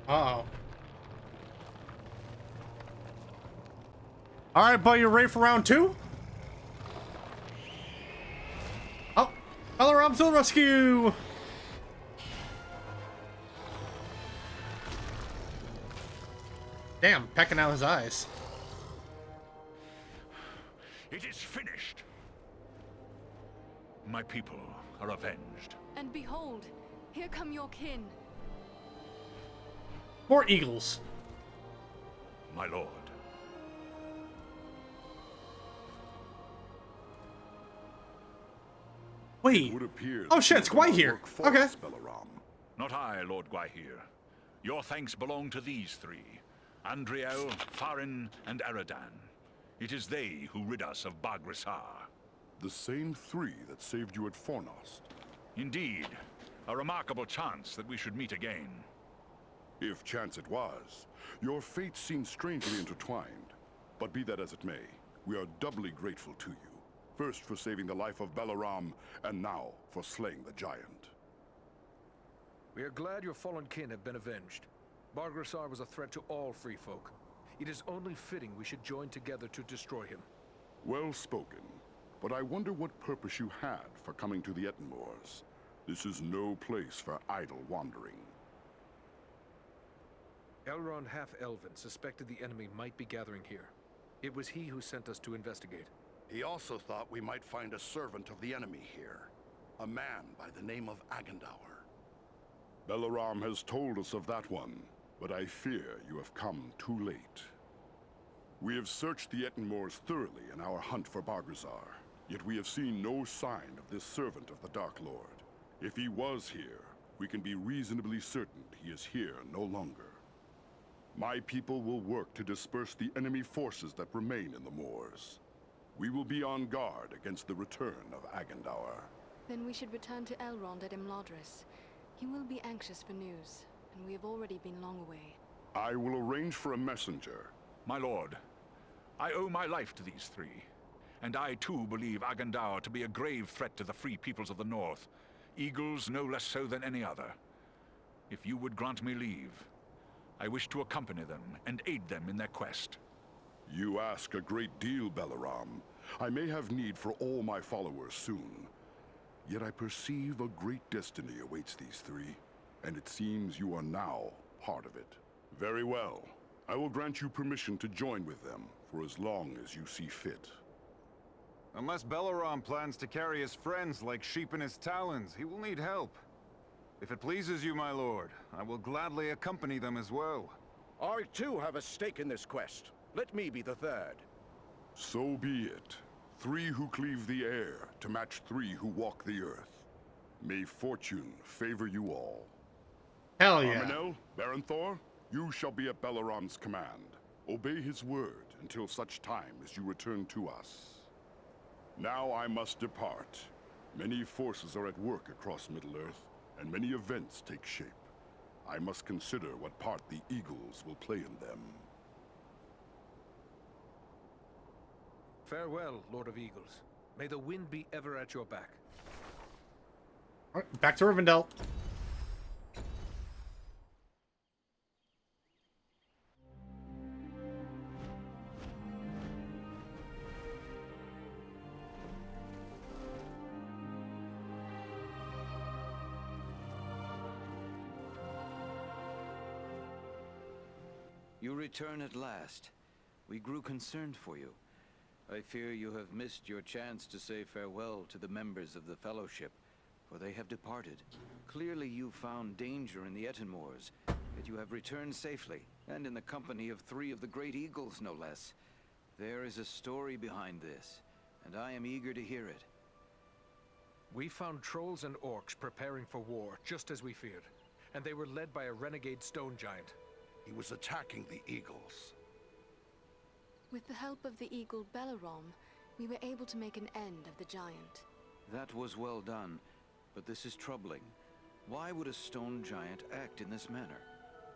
Uh-oh. Alright, buddy, you ready for round 2? Oh, Elrond to the rescue! Damn, pecking out his eyes. It is finished. My people are avenged. And behold, here come your kin. More eagles. My lord. Wait. Would appear Oh shit, it's Gwai here. Okay. Belleram. Not I, Lord Gwaihir. Your thanks belong to these three. Andriel, Farin, and Aradan. It is they who rid us of Bagrisar. The same three that saved you at Fornost. Indeed. A remarkable chance that we should meet again. If chance it was, your fates seem strangely intertwined. But be that as it may, we are doubly grateful to you. First for saving the life of Belleram, and now for slaying the giant. We are glad your fallen kin have been avenged. Bargrissar was a threat to all free folk. It is only fitting we should join together to destroy him. Well spoken. But I wonder what purpose you had for coming to the Ettenmoors. This is no place for idle wandering. Elrond half-Elven suspected the enemy might be gathering here. It was he who sent us to investigate. He also thought we might find a servant of the enemy here. A man by the name of Agendour. Belleram has told us of that one, but I fear you have come too late. We have searched the Ettenmoors thoroughly in our hunt for Bargrissar, yet we have seen no sign of this servant of the Dark Lord. If he was here, we can be reasonably certain he is here no longer. My people will work to disperse the enemy forces that remain in the moors. We will be on guard against the return of Agendour. Then we should return to Elrond at Imladris. He will be anxious for news, and we have already been long away. I will arrange for a messenger. My lord, I owe my life to these three. And I too believe Agendour to be a grave threat to the free peoples of the north. Eagles no less so than any other. If you would grant me leave, I wish to accompany them and aid them in their quest. You ask a great deal, Belleram. I may have need for all my followers soon. Yet I perceive a great destiny awaits these three, and it seems you are now part of it. Very well. I will grant you permission to join with them for as long as you see fit. Unless Belleram plans to carry his friends like sheep in his talons, he will need help. If it pleases you, my lord, I will gladly accompany them as well. I too have a stake in this quest. Let me be the third. So be it. Three who cleave the air to match three who walk the earth. May fortune favor you all. Hell yeah. Arminel, Barenthor, you shall be at Belleram's command. Obey his word until such time as you return to us. Now I must depart. Many forces are at work across Middle-earth, and many events take shape. I must consider what part the Eagles will play in them. Farewell, Lord of Eagles. May the wind be ever at your back. All right, back to Rivendell. You return at last. We grew concerned for you. I fear you have missed your chance to say farewell to the members of the Fellowship, for they have departed. Clearly you found danger in the Ettenmoors, yet you have returned safely, and in the company of 3 of the Great Eagles, no less. There is a story behind this, and I am eager to hear it. We found trolls and orcs preparing for war, just as we feared. And they were led by a renegade stone giant. He was attacking the eagles. With the help of the eagle Bellerom, we were able to make an end of the giant. That was well done, but this is troubling. Why would a stone giant act in this manner?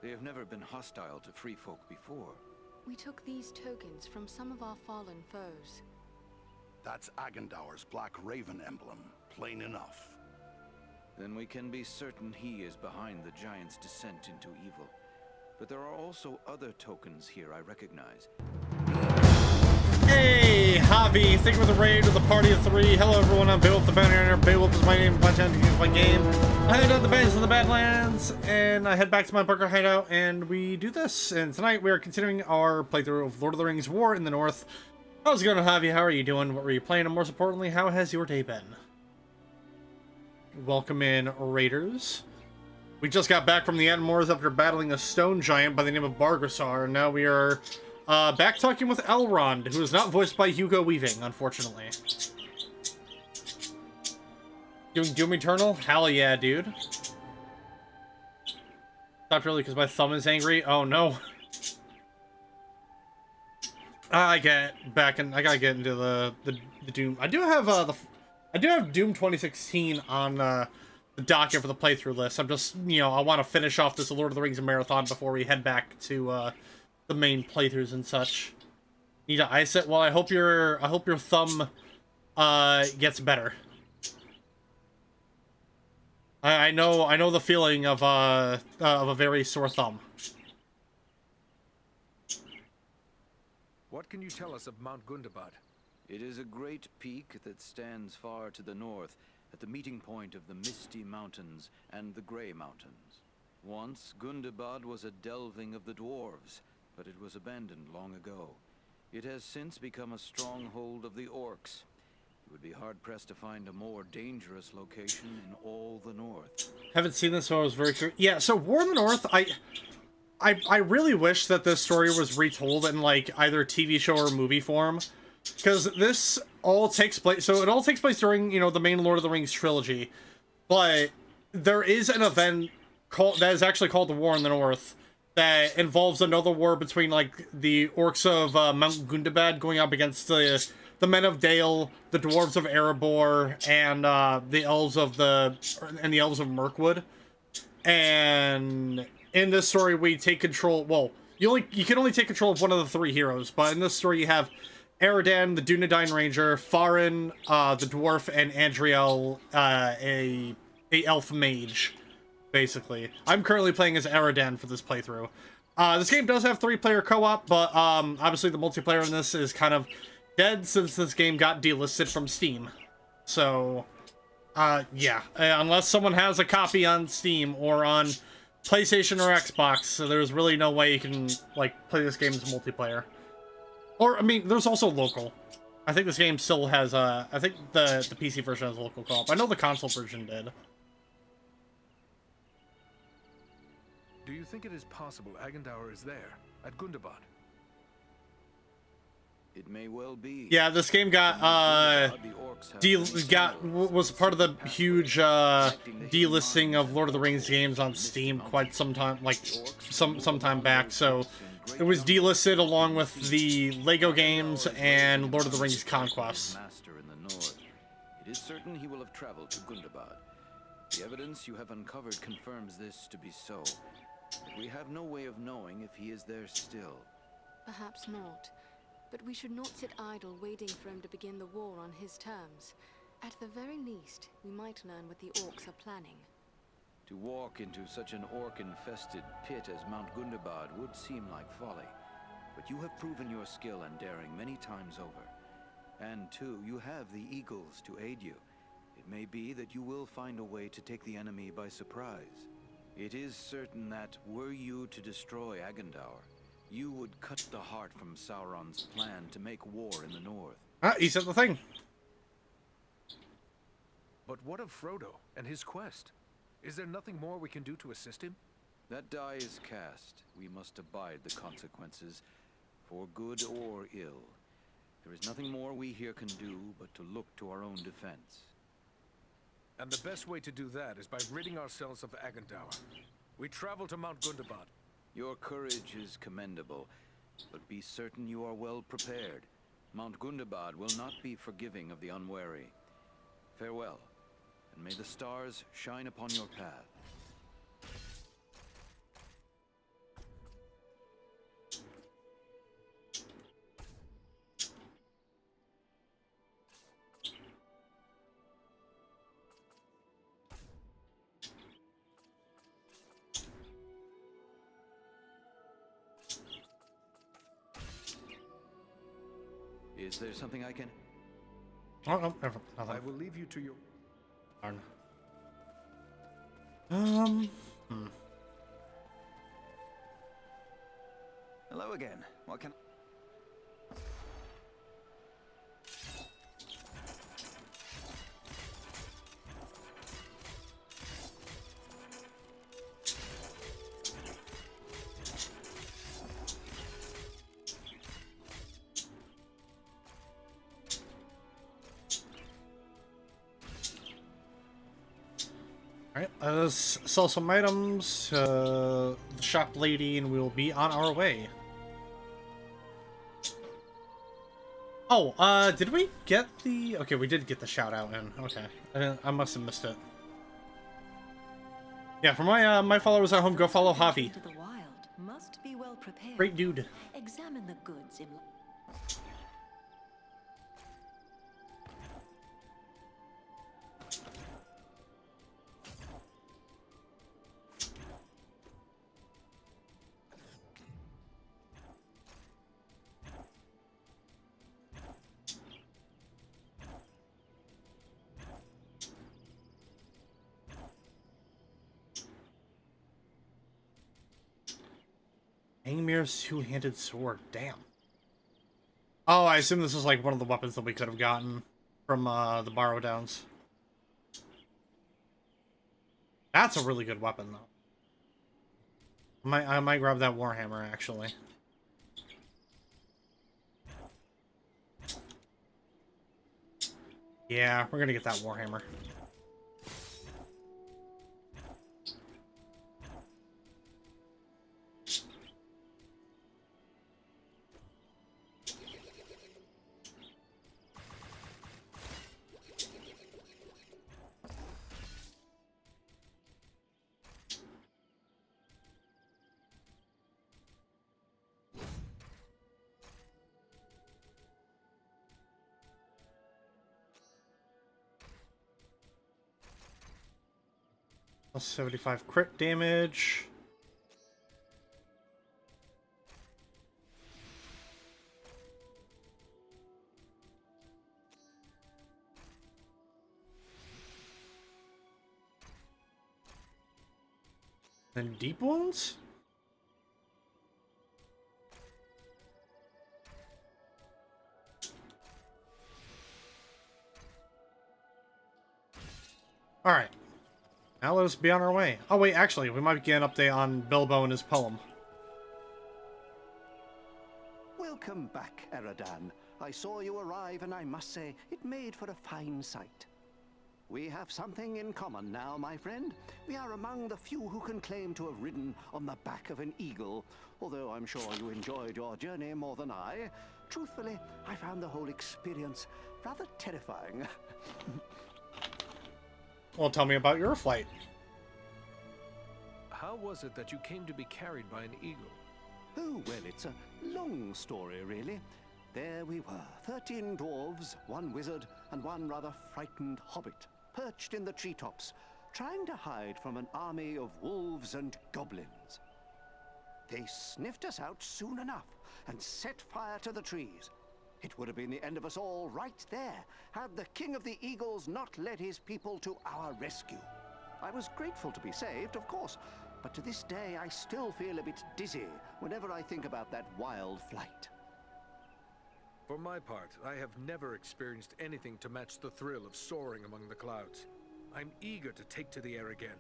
They have never been hostile to free folk before. We took these tokens from some of our fallen foes. That's Agendaur's Black Raven emblem, plain enough. Then we can be certain he is behind the giant's descent into evil. But there are also other tokens here I recognize. Hey, Javi, thank you for the raid with a party of 3. Hello, everyone. I'm Beowulf the Bounty Hunter. Beowulf is my name. My time to use my game. I head out the base of the Badlands, and I head back to my bunker hideout, and we do this. And tonight we are continuing our playthrough of Lord of the Rings: War in the North. How's it going, Javi? How are you doing? What were you playing? And most importantly, how has your day been? Welcome in, raiders. We just got back from the Ettenmoors after battling a stone giant by the name of Bargrassar, and now we are back talking with Elrond, who is not voiced by Hugo Weaving, unfortunately. Doing Doom Eternal? Hell yeah, dude. Not really, because my thumb is angry. Oh no. I gotta get into the Doom. I do have Doom 2016 on the docket for the playthrough list. I'm just, I want to finish off this Lord of the Rings marathon before we head back to the main playthroughs and such. Need to ice it? Well, I hope your thumb gets better. I know the feeling of a very sore thumb. What can you tell us of Mount Gundabad? It is a great peak that stands far to the north, at the meeting point of the Misty Mountains and the Grey Mountains. Once, Gundabad was a delving of the dwarves, but it was abandoned long ago. It has since become a stronghold of the orcs. You would be hard-pressed to find a more dangerous location in all the north. Haven't seen this, so I was very curious. Yeah, so War in the North, I really wish that this story was retold in, like, either TV show or movie form. Because this all takes place... So it all takes place during, the main Lord of the Rings trilogy. But there is an event that is actually called the War in the North that involves another war between, like, the orcs of Mount Gundabad going up against the men of Dale, the dwarves of Erebor, and the elves of Mirkwood. And in this story, we take control... Well, you can only take control of one of the 3 heroes, but in this story you have Aradan, the Dunedain Ranger, Farin, the dwarf, and Andriel, a elf mage, basically. I'm currently playing as Aradan for this playthrough. This game does have 3-player co-op, but obviously the multiplayer in this is kind of dead since this game got delisted from Steam. So, yeah. Unless someone has a copy on Steam or on PlayStation or Xbox, so there's really no way you can, like, play this game as multiplayer. Or, I mean, there's also local. I think this game still has, I think the PC version has local co-op. I know the console version did. Do you think it is possible Agendaur is there, at Gundabad? It may well be. Yeah, this game got, was part of the huge, delisting of Lord of the Rings games on Steam quite some time, like, some time back, so it was delisted along with the Lego games and Lord of the Rings Conquest. Master in the north. It is certain he will have traveled to Gundabad. The evidence you have uncovered confirms this to be so. But we have no way of knowing if he is there still. Perhaps not. But we should not sit idle waiting for him to begin the war on his terms. At the very least, we might learn what the orcs are planning. To walk into such an orc-infested pit as Mount Gundabad would seem like folly. But you have proven your skill and daring many times over. And too, you have the eagles to aid you. It may be that you will find a way to take the enemy by surprise. It is certain that, were you to destroy Agandaur, you would cut the heart from Sauron's plan to make war in the north. Ah, he said the thing. But what of Frodo and his quest? Is there nothing more we can do to assist him? That die is cast. We must abide the consequences, for good or ill. There is nothing more we here can do but to look to our own defense. And the best way to do that is by ridding ourselves of Agandaur. We travel to Mount Gundabad. Your courage is commendable, but be certain you are well prepared. Mount Gundabad will not be forgiving of the unwary. Farewell, and may the stars shine upon your path. Is there something I can... Oh, no, never, nothing. I will leave you to your... Darn. Hello again. What can... Alright, let's sell some items to the shop lady and we'll be on our way. Oh, did we get the... Okay, we did get the shout out in. Okay. I must have missed it. Yeah, for my my followers at home, go follow Javi. To the wild must be well prepared. Great dude. Examine the goods in... Angmir's two-handed sword. Damn. Oh, I assume this is like one of the weapons that we could have gotten from the Borrow Downs. That's a really good weapon, though. I might grab that Warhammer, actually. Yeah, we're gonna get that Warhammer. Plus 75 crit damage. Then deep wounds? Alright. Now let us be on our way. Oh wait, actually, we might get an update on Bilbo and his poem. Welcome back, Eradan. I saw you arrive, and I must say, it made for a fine sight. We have something in common now, my friend. We are among the few who can claim to have ridden on the back of an eagle, although I'm sure you enjoyed your journey more than I. Truthfully, I found the whole experience rather terrifying. Well, tell me about your flight. How was it that you came to be carried by an eagle? Oh, well, it's a long story, really. there we were, 13 dwarves, 1 wizard, and 1 rather frightened hobbit, perched in the treetops, trying to hide from an army of wolves and goblins. They sniffed us out soon enough and set fire to the trees. It would have been the end of us all right there, had the King of the Eagles not led his people to our rescue. I was grateful to be saved, of course, but to this day I still feel a bit dizzy whenever I think about that wild flight. For my part, I have never experienced anything to match the thrill of soaring among the clouds. I'm eager to take to the air again.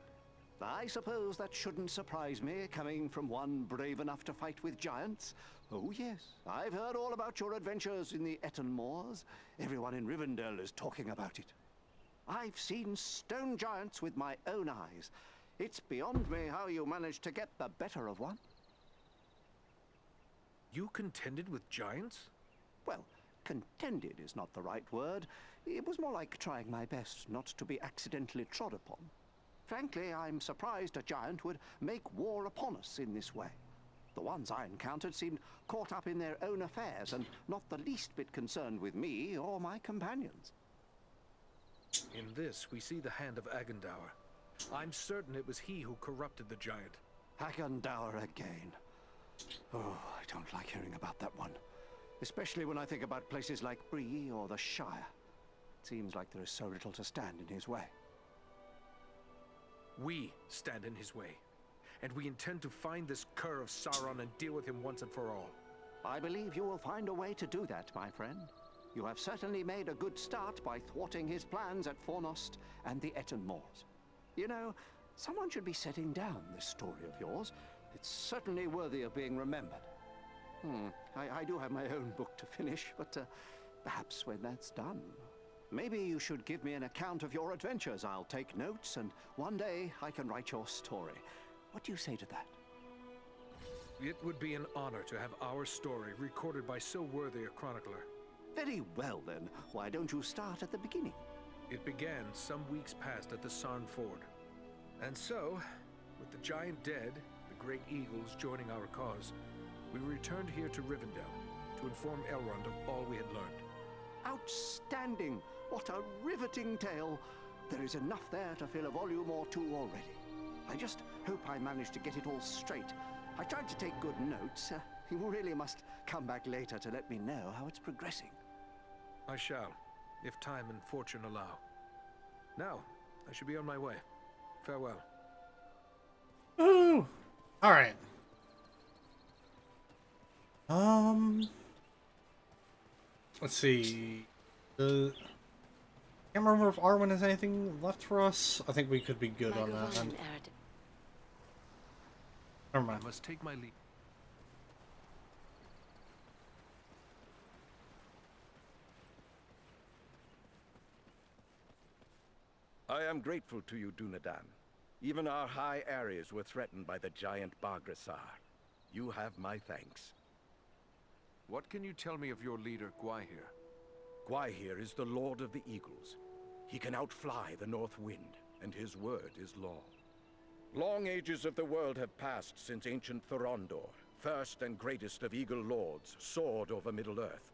I suppose that shouldn't surprise me, coming from one brave enough to fight with giants. Oh yes, I've heard all about your adventures in the Ettenmoors. Everyone in Rivendell is talking about it. I've seen stone giants with my own eyes. It's beyond me how you managed to get the better of one. You contended with giants? Well, contended is not the right word. It was more like trying my best not to be accidentally trod upon. Frankly, I'm surprised a giant would make war upon us in this way. The ones I encountered seemed caught up in their own affairs and not the least bit concerned with me or my companions. In this, we see the hand of Agendour. I'm certain it was he who corrupted the giant. Agendour again. Oh, I don't like hearing about that one. Especially when I think about places like Bree or the Shire. It seems like there is so little to stand in his way. We stand in his way, and we intend to find this cur of Sauron and deal with him once and for all. I believe you will find a way to do that, my friend. You have certainly made a good start by thwarting his plans at Fornost and the Ettenmoors. You know, someone should be setting down this story of yours. It's certainly worthy of being remembered. I do have my own book to finish, but perhaps when that's done, maybe you should give me an account of your adventures. I'll take notes, and one day I can write your story. What do you say to that? It would be an honor to have our story recorded by so worthy a chronicler. Very well, then. Why don't you start at the beginning? It began some weeks past at the Sarn Ford. And so, with the giant dead, the great eagles joining our cause, we returned here to Rivendell to inform Elrond of all we had learned. Outstanding! What a riveting tale! There is enough there to fill a volume or two already. I just hope I managed to get it all straight. I tried to take good notes. You really must come back later to let me know how it's progressing. I shall, if time and fortune allow. Now, I should be on my way. Farewell. Ooh! Alright. Let's see. Can't remember if Arwen has anything left for us. I think we could be good on that. Never mind. I must take my leave. I am grateful to you, Dunedain. Even our high areas were threatened by the giant Bargrassar. You have my thanks. What can you tell me of your leader, Gwaihir? Gwaihir is the Lord of the Eagles. He can outfly the North Wind, and his word is law. Long ages of the world have passed since ancient Thorondor, first and greatest of Eagle Lords, soared over Middle-earth.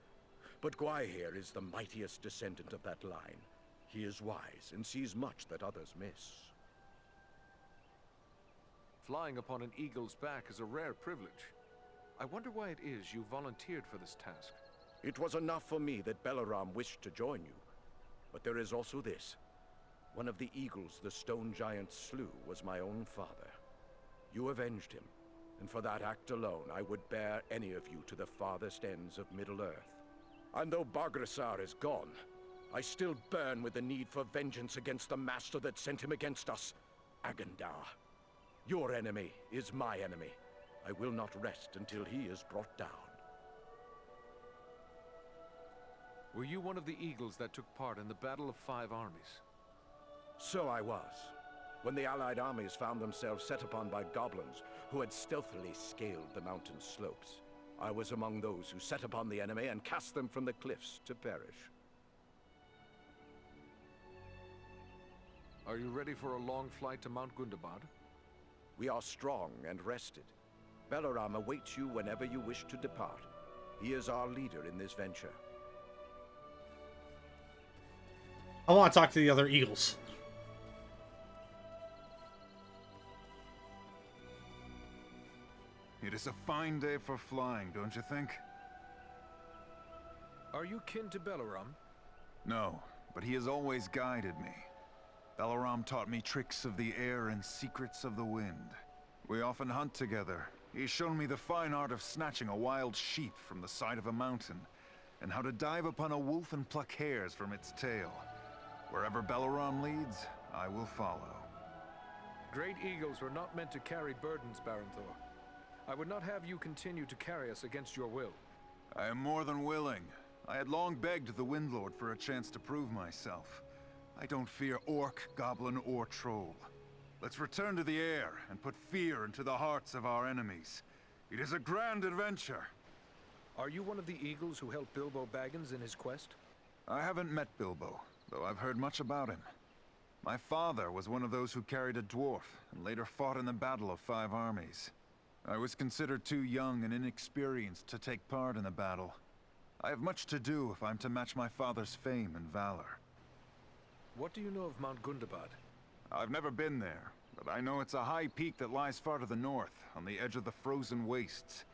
But Gwaihir is the mightiest descendant of that line. He is wise and sees much that others miss. Flying upon an eagle's back is a rare privilege. I wonder why it is you volunteered for this task. It was enough for me that Belaram wished to join you. But there is also this. One of the eagles the stone giants slew was my own father. You avenged him, and for that act alone I would bear any of you to the farthest ends of Middle-earth. And though Bargrassar is gone, I still burn with the need for vengeance against the master that sent him against us, Agendour. Your enemy is my enemy. I will not rest until he is brought down. Were you one of the eagles that took part in the Battle of Five Armies? So I was. When the Allied armies found themselves set upon by goblins who had stealthily scaled the mountain slopes, I was among those who set upon the enemy and cast them from the cliffs to perish. Are you ready for a long flight to Mount Gundabad? We are strong and rested. Belaram awaits you whenever you wish to depart. He is our leader in this venture. I want to talk to the other eagles. It is a fine day for flying, don't you think? Are you kin to Bellerom? No, but he has always guided me. Bellerom taught me tricks of the air and secrets of the wind. We often hunt together. He's shown me the fine art of snatching a wild sheep from the side of a mountain, and how to dive upon a wolf and pluck hairs from its tail. Wherever Bellerom leads, I will follow. Great eagles were not meant to carry burdens, Baranthor. I would not have you continue to carry us against your will. I am more than willing. I had long begged the Windlord for a chance to prove myself. I don't fear orc, goblin, or troll. Let's return to the air and put fear into the hearts of our enemies. It is a grand adventure. Are you one of the eagles who helped Bilbo Baggins in his quest? I haven't met Bilbo, though I've heard much about him. My father was one of those who carried a dwarf, and later fought in the Battle of Five Armies. I was considered too young and inexperienced to take part in the battle. I have much to do if I'm to match my father's fame and valor. What do you know of Mount Gundabad? I've never been there, but I know it's a high peak that lies far to the north, on the edge of the frozen wastes,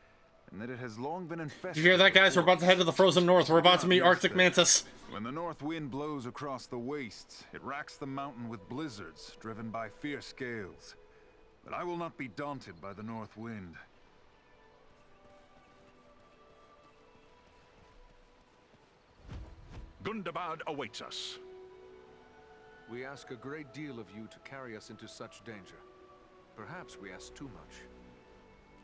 and that it has long been infested. Did you hear that, guys? We're about to head to the frozen north. We're about to meet Arctic Mantis. When the north wind blows across the wastes, it racks the mountain with blizzards, driven by fierce gales. But I will not be daunted by the north wind. Gundabad awaits us. We ask a great deal of you to carry us into such danger. Perhaps we ask too much.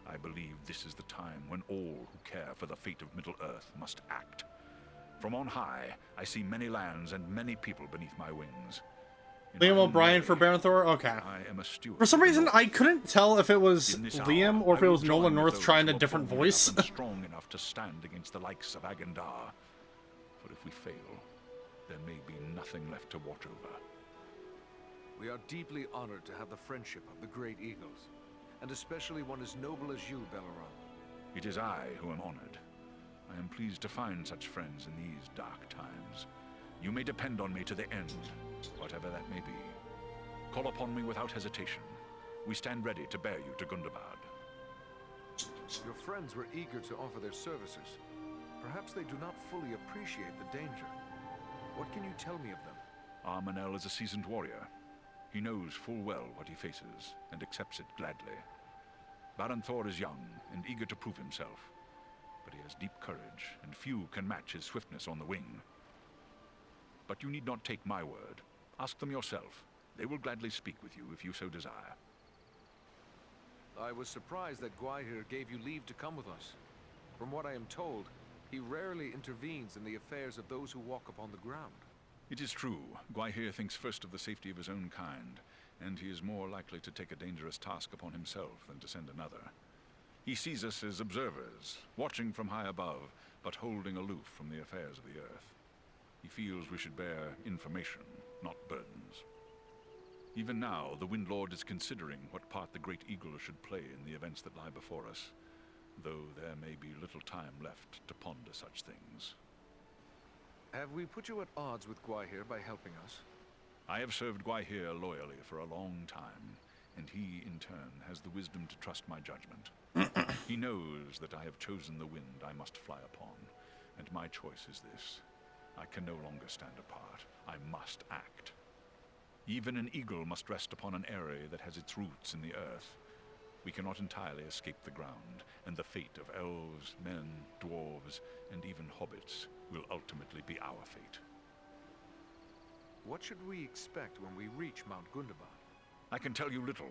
I believe this is the time when all who care for the fate of Middle-earth must act. From on high, I see many lands and many people beneath my wings. Liam O'Brien for Baranthor? Okay. I am a steward. For some reason, I couldn't tell if it was Liam or if it was Nolan North trying a different voice. Strong enough to stand against the likes of Agandar. For if we fail, there may be nothing left to watch over. We are deeply honored to have the friendship of the Great Eagles, and especially one as noble as you, Bellerom. It is I who am honored. I am pleased to find such friends in these dark times. You may depend on me to the end, whatever that may be. Call upon me without hesitation. We stand ready to bear you to Gundabad. Your friends were eager to offer their services. Perhaps they do not fully appreciate the danger. What can you tell me of them? Armanel is a seasoned warrior. He knows full well what he faces, and accepts it gladly. Baranthor is young, and eager to prove himself. But he has deep courage, and few can match his swiftness on the wing. But you need not take my word. Ask them yourself. They will gladly speak with you if you so desire. I was surprised that Gwaihir gave you leave to come with us. From what I am told, he rarely intervenes in the affairs of those who walk upon the ground. It is true. Gwaihir thinks first of the safety of his own kind, and he is more likely to take a dangerous task upon himself than to send another. He sees us as observers, watching from high above, but holding aloof from the affairs of the earth. He feels we should bear information, not burdens. Even now, the Windlord is considering what part the Great Eagle should play in the events that lie before us, though there may be little time left to ponder such things. Have we put you at odds with Gwaihir by helping us? I have served Gwaihir loyally for a long time, and he, in turn, has the wisdom to trust my judgment. He knows that I have chosen the wind I must fly upon, and my choice is this. I can no longer stand apart. I must act. Even an eagle must rest upon an area that has its roots in the earth. We cannot entirely escape the ground, and the fate of elves, men, dwarves, and even hobbits will ultimately be our fate. What should we expect when we reach Mount Gundabad? I can tell you little.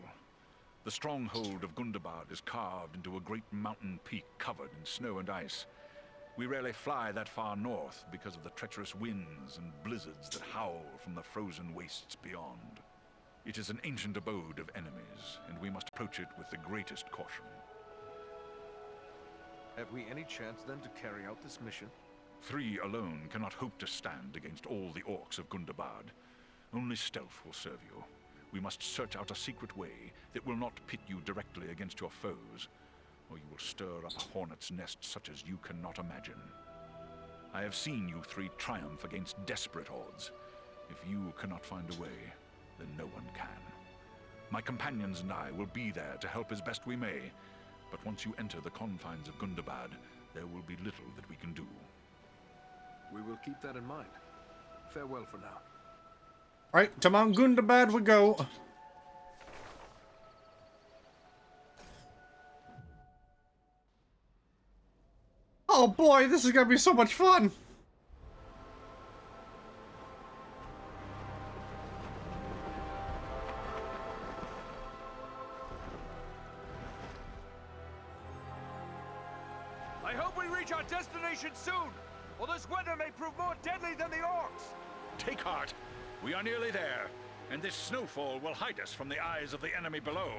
The stronghold of Gundabad is carved into a great mountain peak covered in snow and ice. We rarely fly that far north because of the treacherous winds and blizzards that howl from the frozen wastes beyond. It is an ancient abode of enemies, and we must approach it with the greatest caution. Have we any chance then to carry out this mission? 3 alone cannot hope to stand against all the orcs of Gundabad. Only stealth will serve you. We must search out a secret way that will not pit you directly against your foes. or you will stir up a hornet's nest such as you cannot imagine. I have seen you three triumph against desperate odds. If you cannot find a way, then no one can. My companions and I will be there to help as best we may, but once you enter the confines of Gundabad, there will be little that we can do. We will keep that in mind. Farewell for now. Right, to Mount Gundabad we go. Oh boy, this is gonna be so much fun! I hope we reach our destination soon, or this weather may prove more deadly than the orcs. Take heart. We are nearly there, and this snowfall will hide us from the eyes of the enemy below.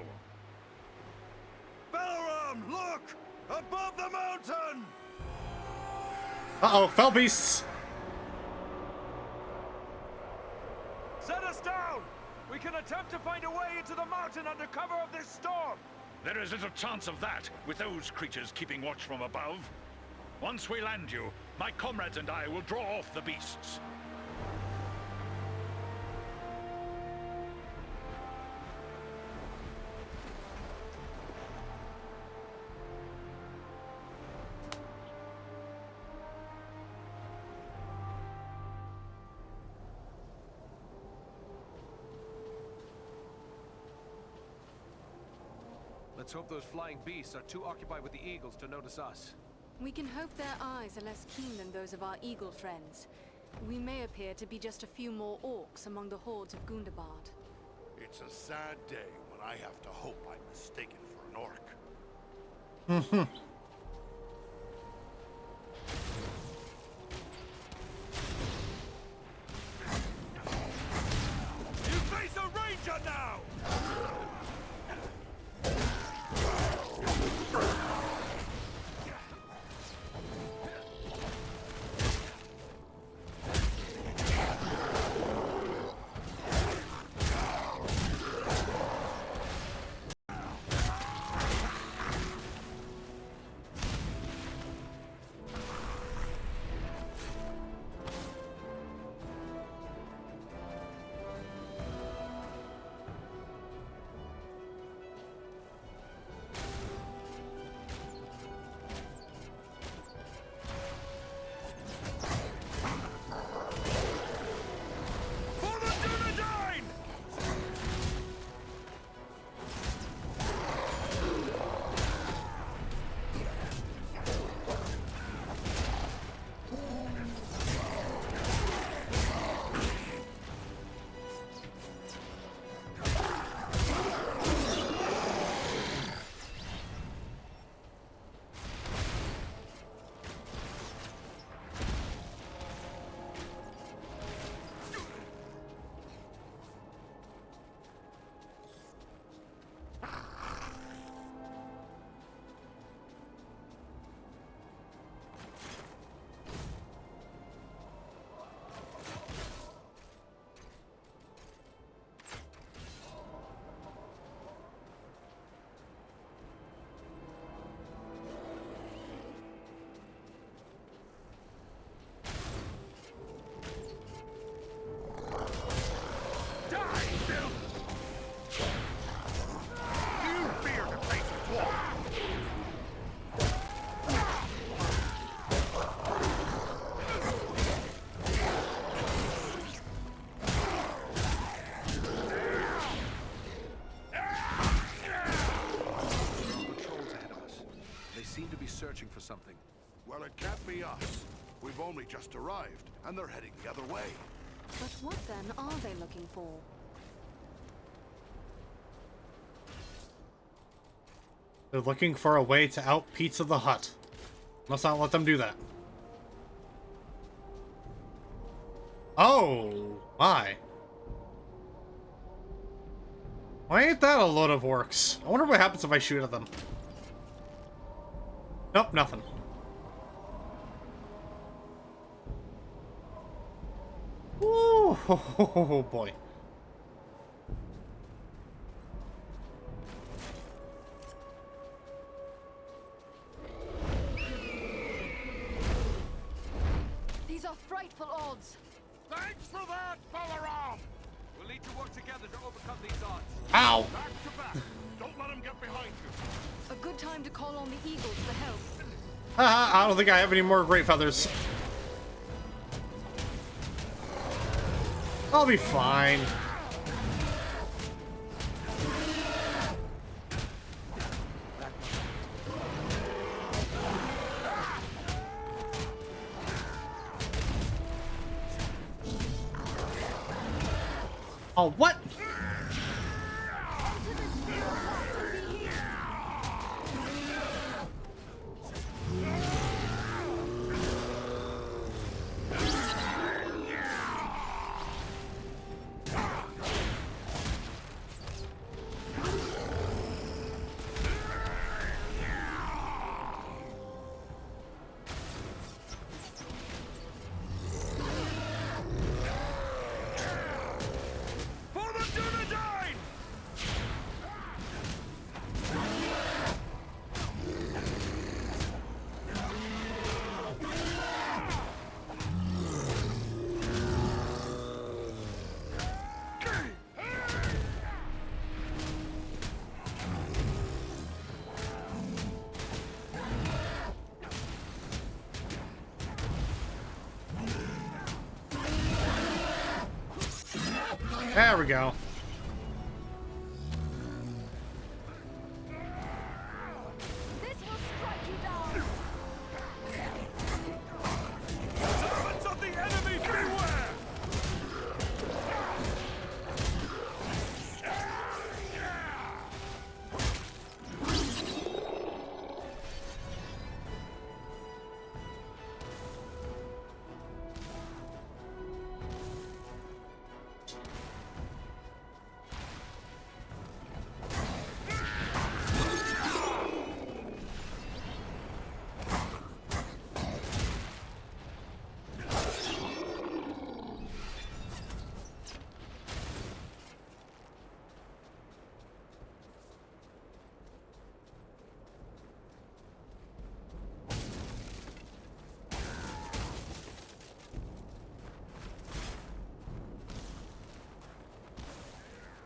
Balaram, look! Above the mountain! Uh-oh, fell beasts! Set us down! We can attempt to find a way into the mountain under cover of this storm! There is little chance of that, with those creatures keeping watch from above. Once we land you, my comrades and I will draw off the beasts. Let's hope those flying beasts are too occupied with the eagles to notice us. We can hope their eyes are less keen than those of our eagle friends. We may appear to be just a few more orcs among the hordes of Gundabad. It's a sad day when I have to hope I'm mistaken for an orc. You face a ranger now! Searching for something. Well, it can't be us. We've only just arrived, and they're heading the other way. But what then are they looking for? They're looking for a way to out Pizza the Hut. Must not let them do that. Oh, my. Why ain't that a load of orcs? I wonder what happens if I shoot at them. Nope, nothing. Ooh, oh boy. frightful odds. Thanks for that, Balaram! We'll need to work together to overcome these odds. Ow! Back to back. Don't let him get behind you. A good time to call on the eagles for help. Haha, I don't think I have any more great feathers. I'll be fine. Oh, what? There we go. This will strike you down. Servants of the enemy, beware!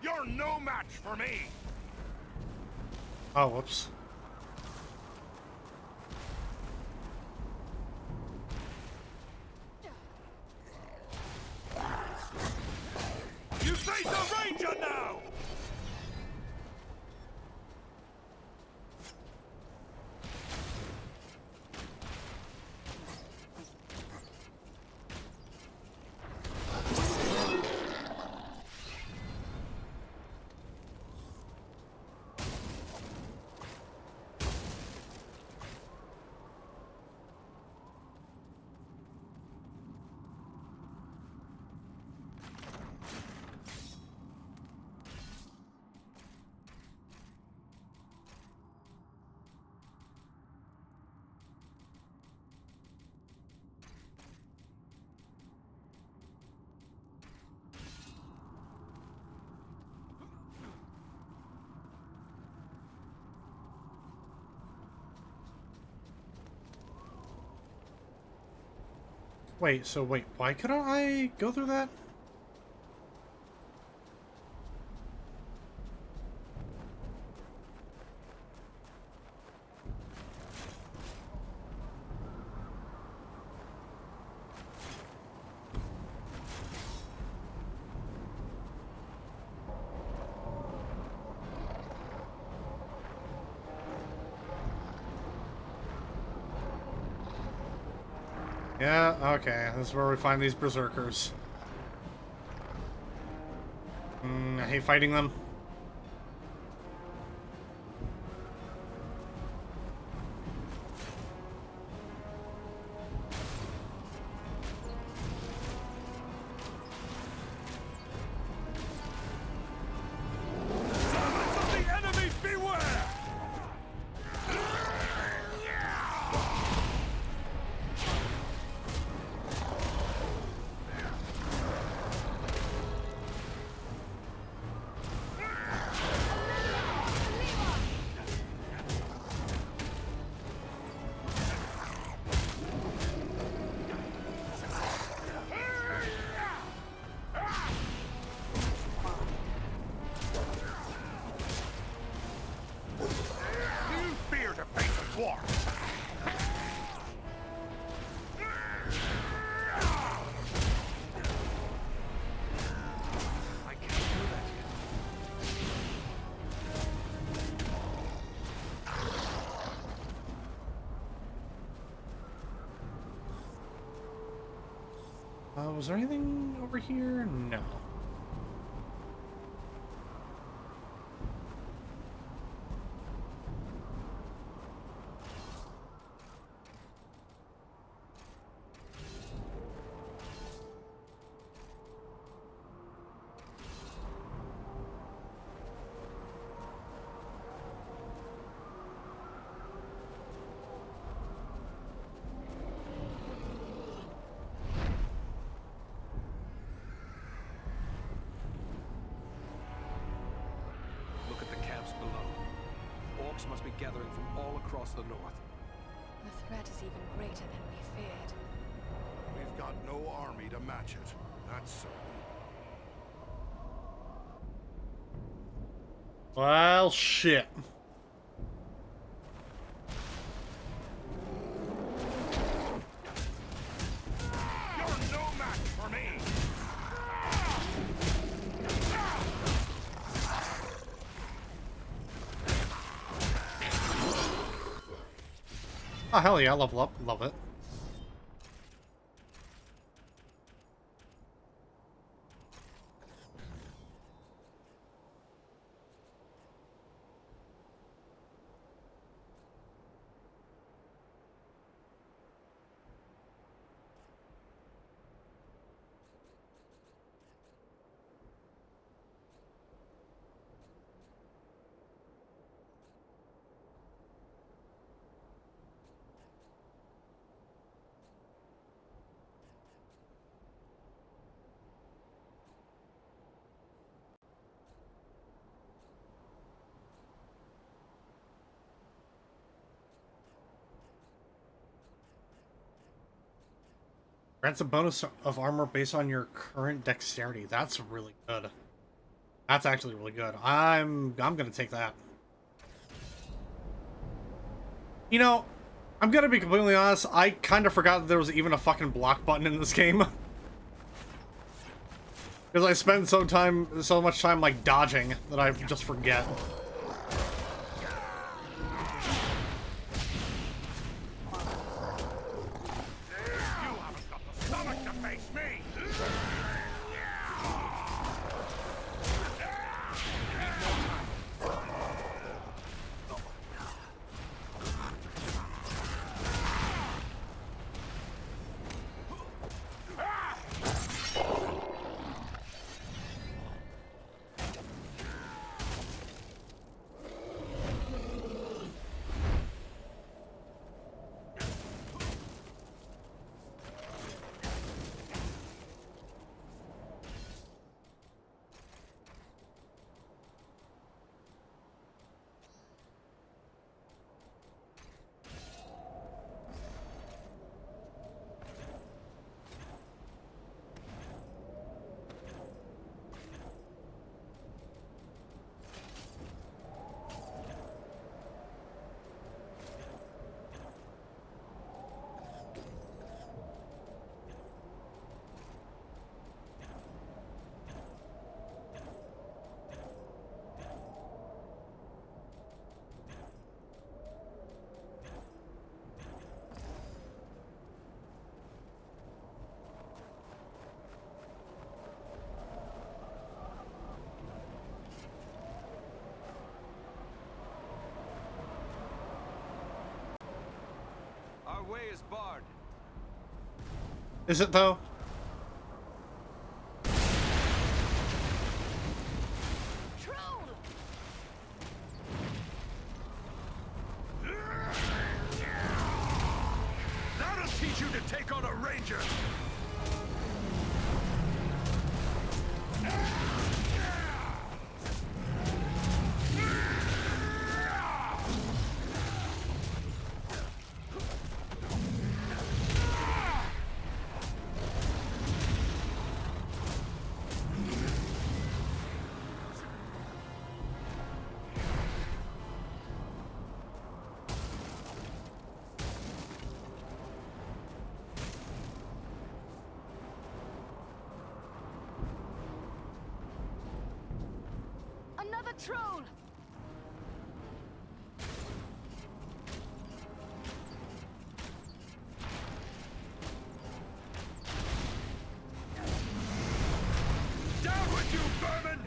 You're no match for me! Oh, whoops. You face a ranger now! Wait, so wait, why couldn't I go through that? Yeah, okay, this is where we find these berserkers. I hate fighting them. Servants of the enemy, beware! dwarf! I can't do that yet. Was there anything over here? No. Look at the camps below. Orcs must be gathering from all across the north. The threat is even greater than we feared. We've got no army to match it. That's certain. Well, shit. You're no match for me! Oh, hell yeah, level up. Love it. Grants a bonus of armor based on your current dexterity. That's really good. That's actually really good. I'm gonna take that. You know, I'm gonna be completely honest, I kind of forgot that there was even a fucking block button in this game. Because I spend so much time like dodging that I just forget. Our way is barred. Is it though? That'll teach you to take on a ranger! troll! Down with you, vermin!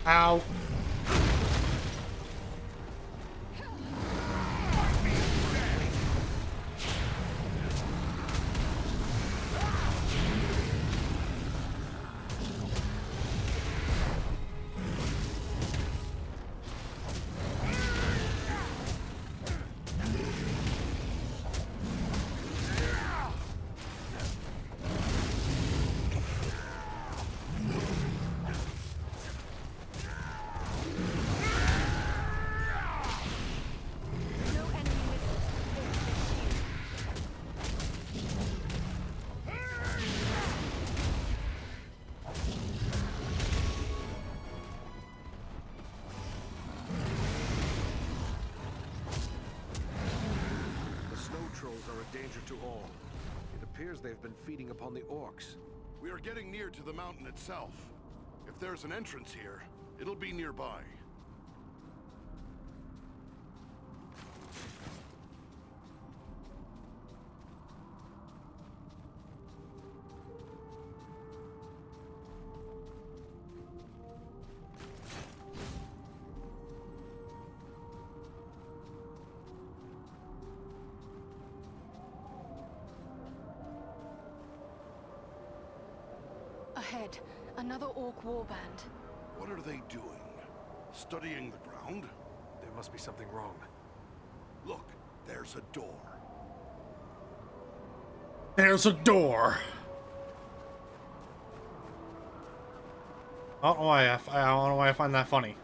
Ow. No enemy missiles can pierce their shield. The snow trolls are a danger to all. It appears they've been feeding upon the orcs. We are getting near to the mountain itself. If there's an entrance here, it'll be nearby. Ahead, another orc warband. What are they doing? Studying the ground? There must be something wrong. Look, there's a door. There's a door. I don't know why I don't know why I find that funny.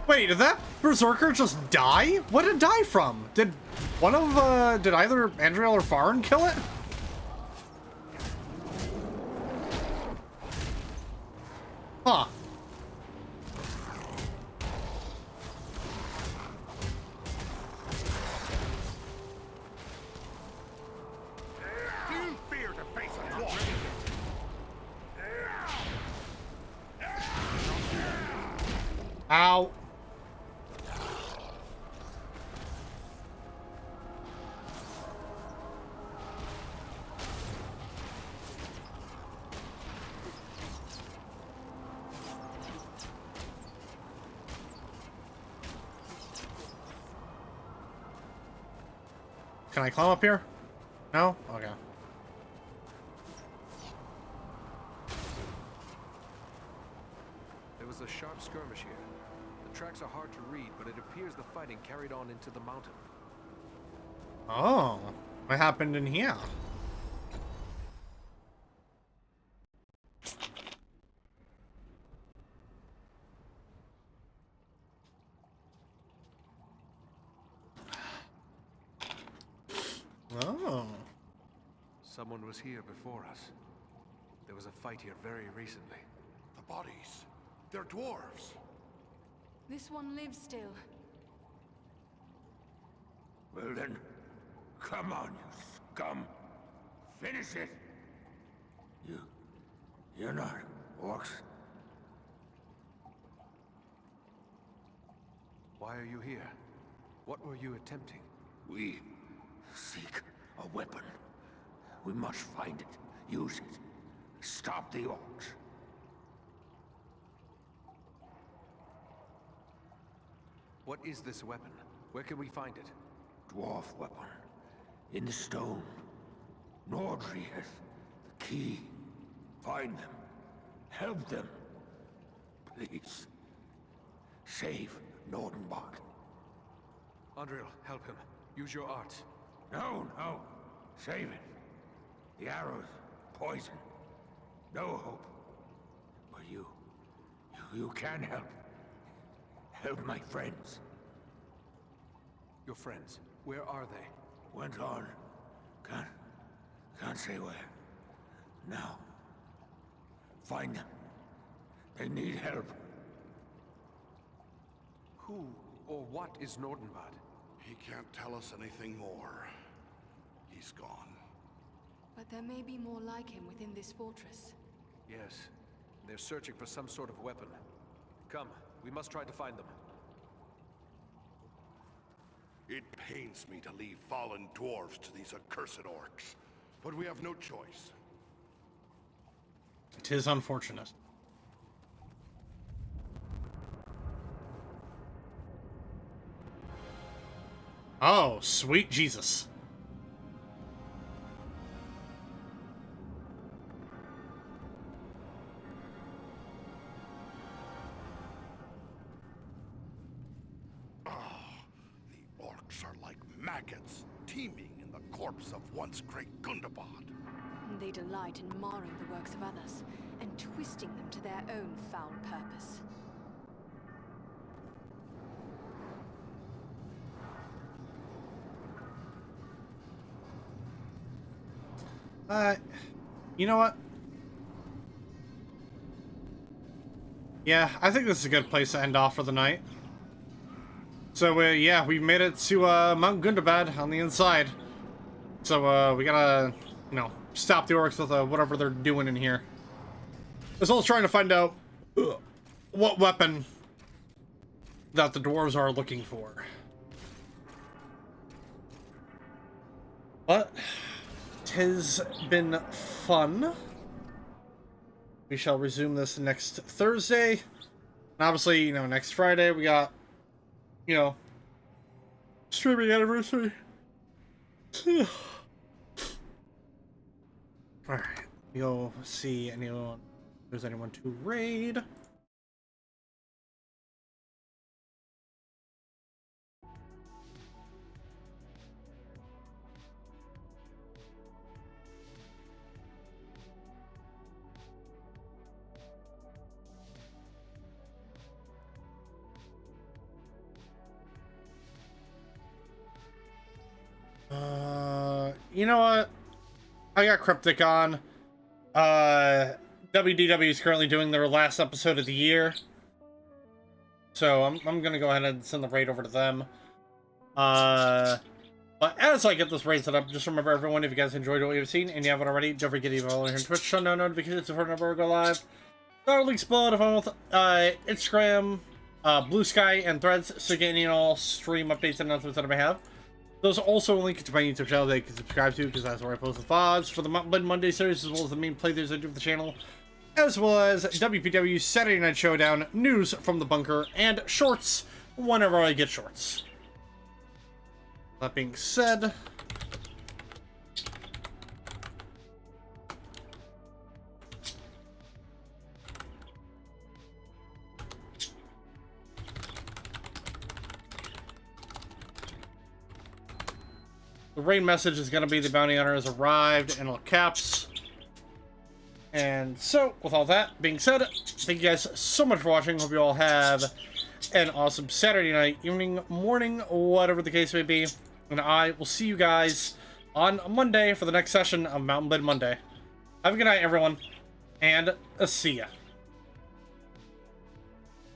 Wait, did that berserker just die? What did it die from? Did either Andriel or Farn kill it? Huh. Do you fear to face a dwarf? Ow. Can I climb up here? No? Okay. There was a sharp skirmish here. The tracks are hard to read, but it appears the fighting carried on into the mountain. Oh, what happened in here? Oh. Someone was here before us. There was a fight here very recently. The bodies. They're dwarves. This one lives still. Well then, come on, you scum. Finish it. You're not orcs. Why are you here? What were you attempting? We seek a weapon. We must find it, use it, stop the orcs. What is this weapon? Where can we find it? Dwarf weapon. In the stone. Nordri has the key. Find them. Help them. Please. Save Nordenbart. Andriel, help him. Use your art. No. Save it. The arrows, poison. No hope. But you can help. Help my friends. Your friends? Where are they? Went on. Can't say where. Now. Find them. They need help. Who or what is Nordenbad? He can't tell us anything more. He's gone. But there may be more like him within this fortress. Yes. They're searching for some sort of weapon. Come, we must try to find them. It pains me to leave fallen dwarves to these accursed orcs, but we have no choice. It is unfortunate. Oh, sweet Jesus. The orcs are like maggots, teeming in the corpse of once great Gundabad. They delight in marring the works of others, and twisting them to their own foul purpose. You know what? Yeah, I think this is a good place to end off for the night. So, yeah, we made it to, Mount Gundabad on the inside. So, we gotta, you know, stop the orcs with, whatever they're doing in here. As well as trying to find out what weapon that the dwarves are looking for. But tis been fun. We shall resume this next Thursday. And obviously, you know, next Friday we got, you know, streaming anniversary. Alright, we'll see anyone, if there's anyone to raid. You know what? I got Cryptic on. WDW is currently doing their last episode of the year. So I'm gonna go ahead and send the raid over to them. But as I get this raid set up, just remember everyone, if you guys enjoyed what you've seen and you haven't already, don't forget to follow here on Twitch, turn on notifications for whenever we go live. There are links below to follow with Instagram, Blue Sky, and Threads, so get any and all stream updates and announcements that I may have. There's also a link to my YouTube channel that you can subscribe to, because that's where I post the VODs for the Mountain Monday series, as well as the main playthroughs I do for the channel, as well as WPW Saturday Night Showdown, news from the bunker, and shorts whenever I get shorts. That being said, the raid message is going to be the bounty hunter has arrived in all caps. And so, with all that being said, thank you guys so much for watching. Hope you all have an awesome Saturday night, evening, morning, whatever the case may be. And I will see you guys on Monday for the next session of Mountain Blade Monday. Have a good night, everyone, and see ya.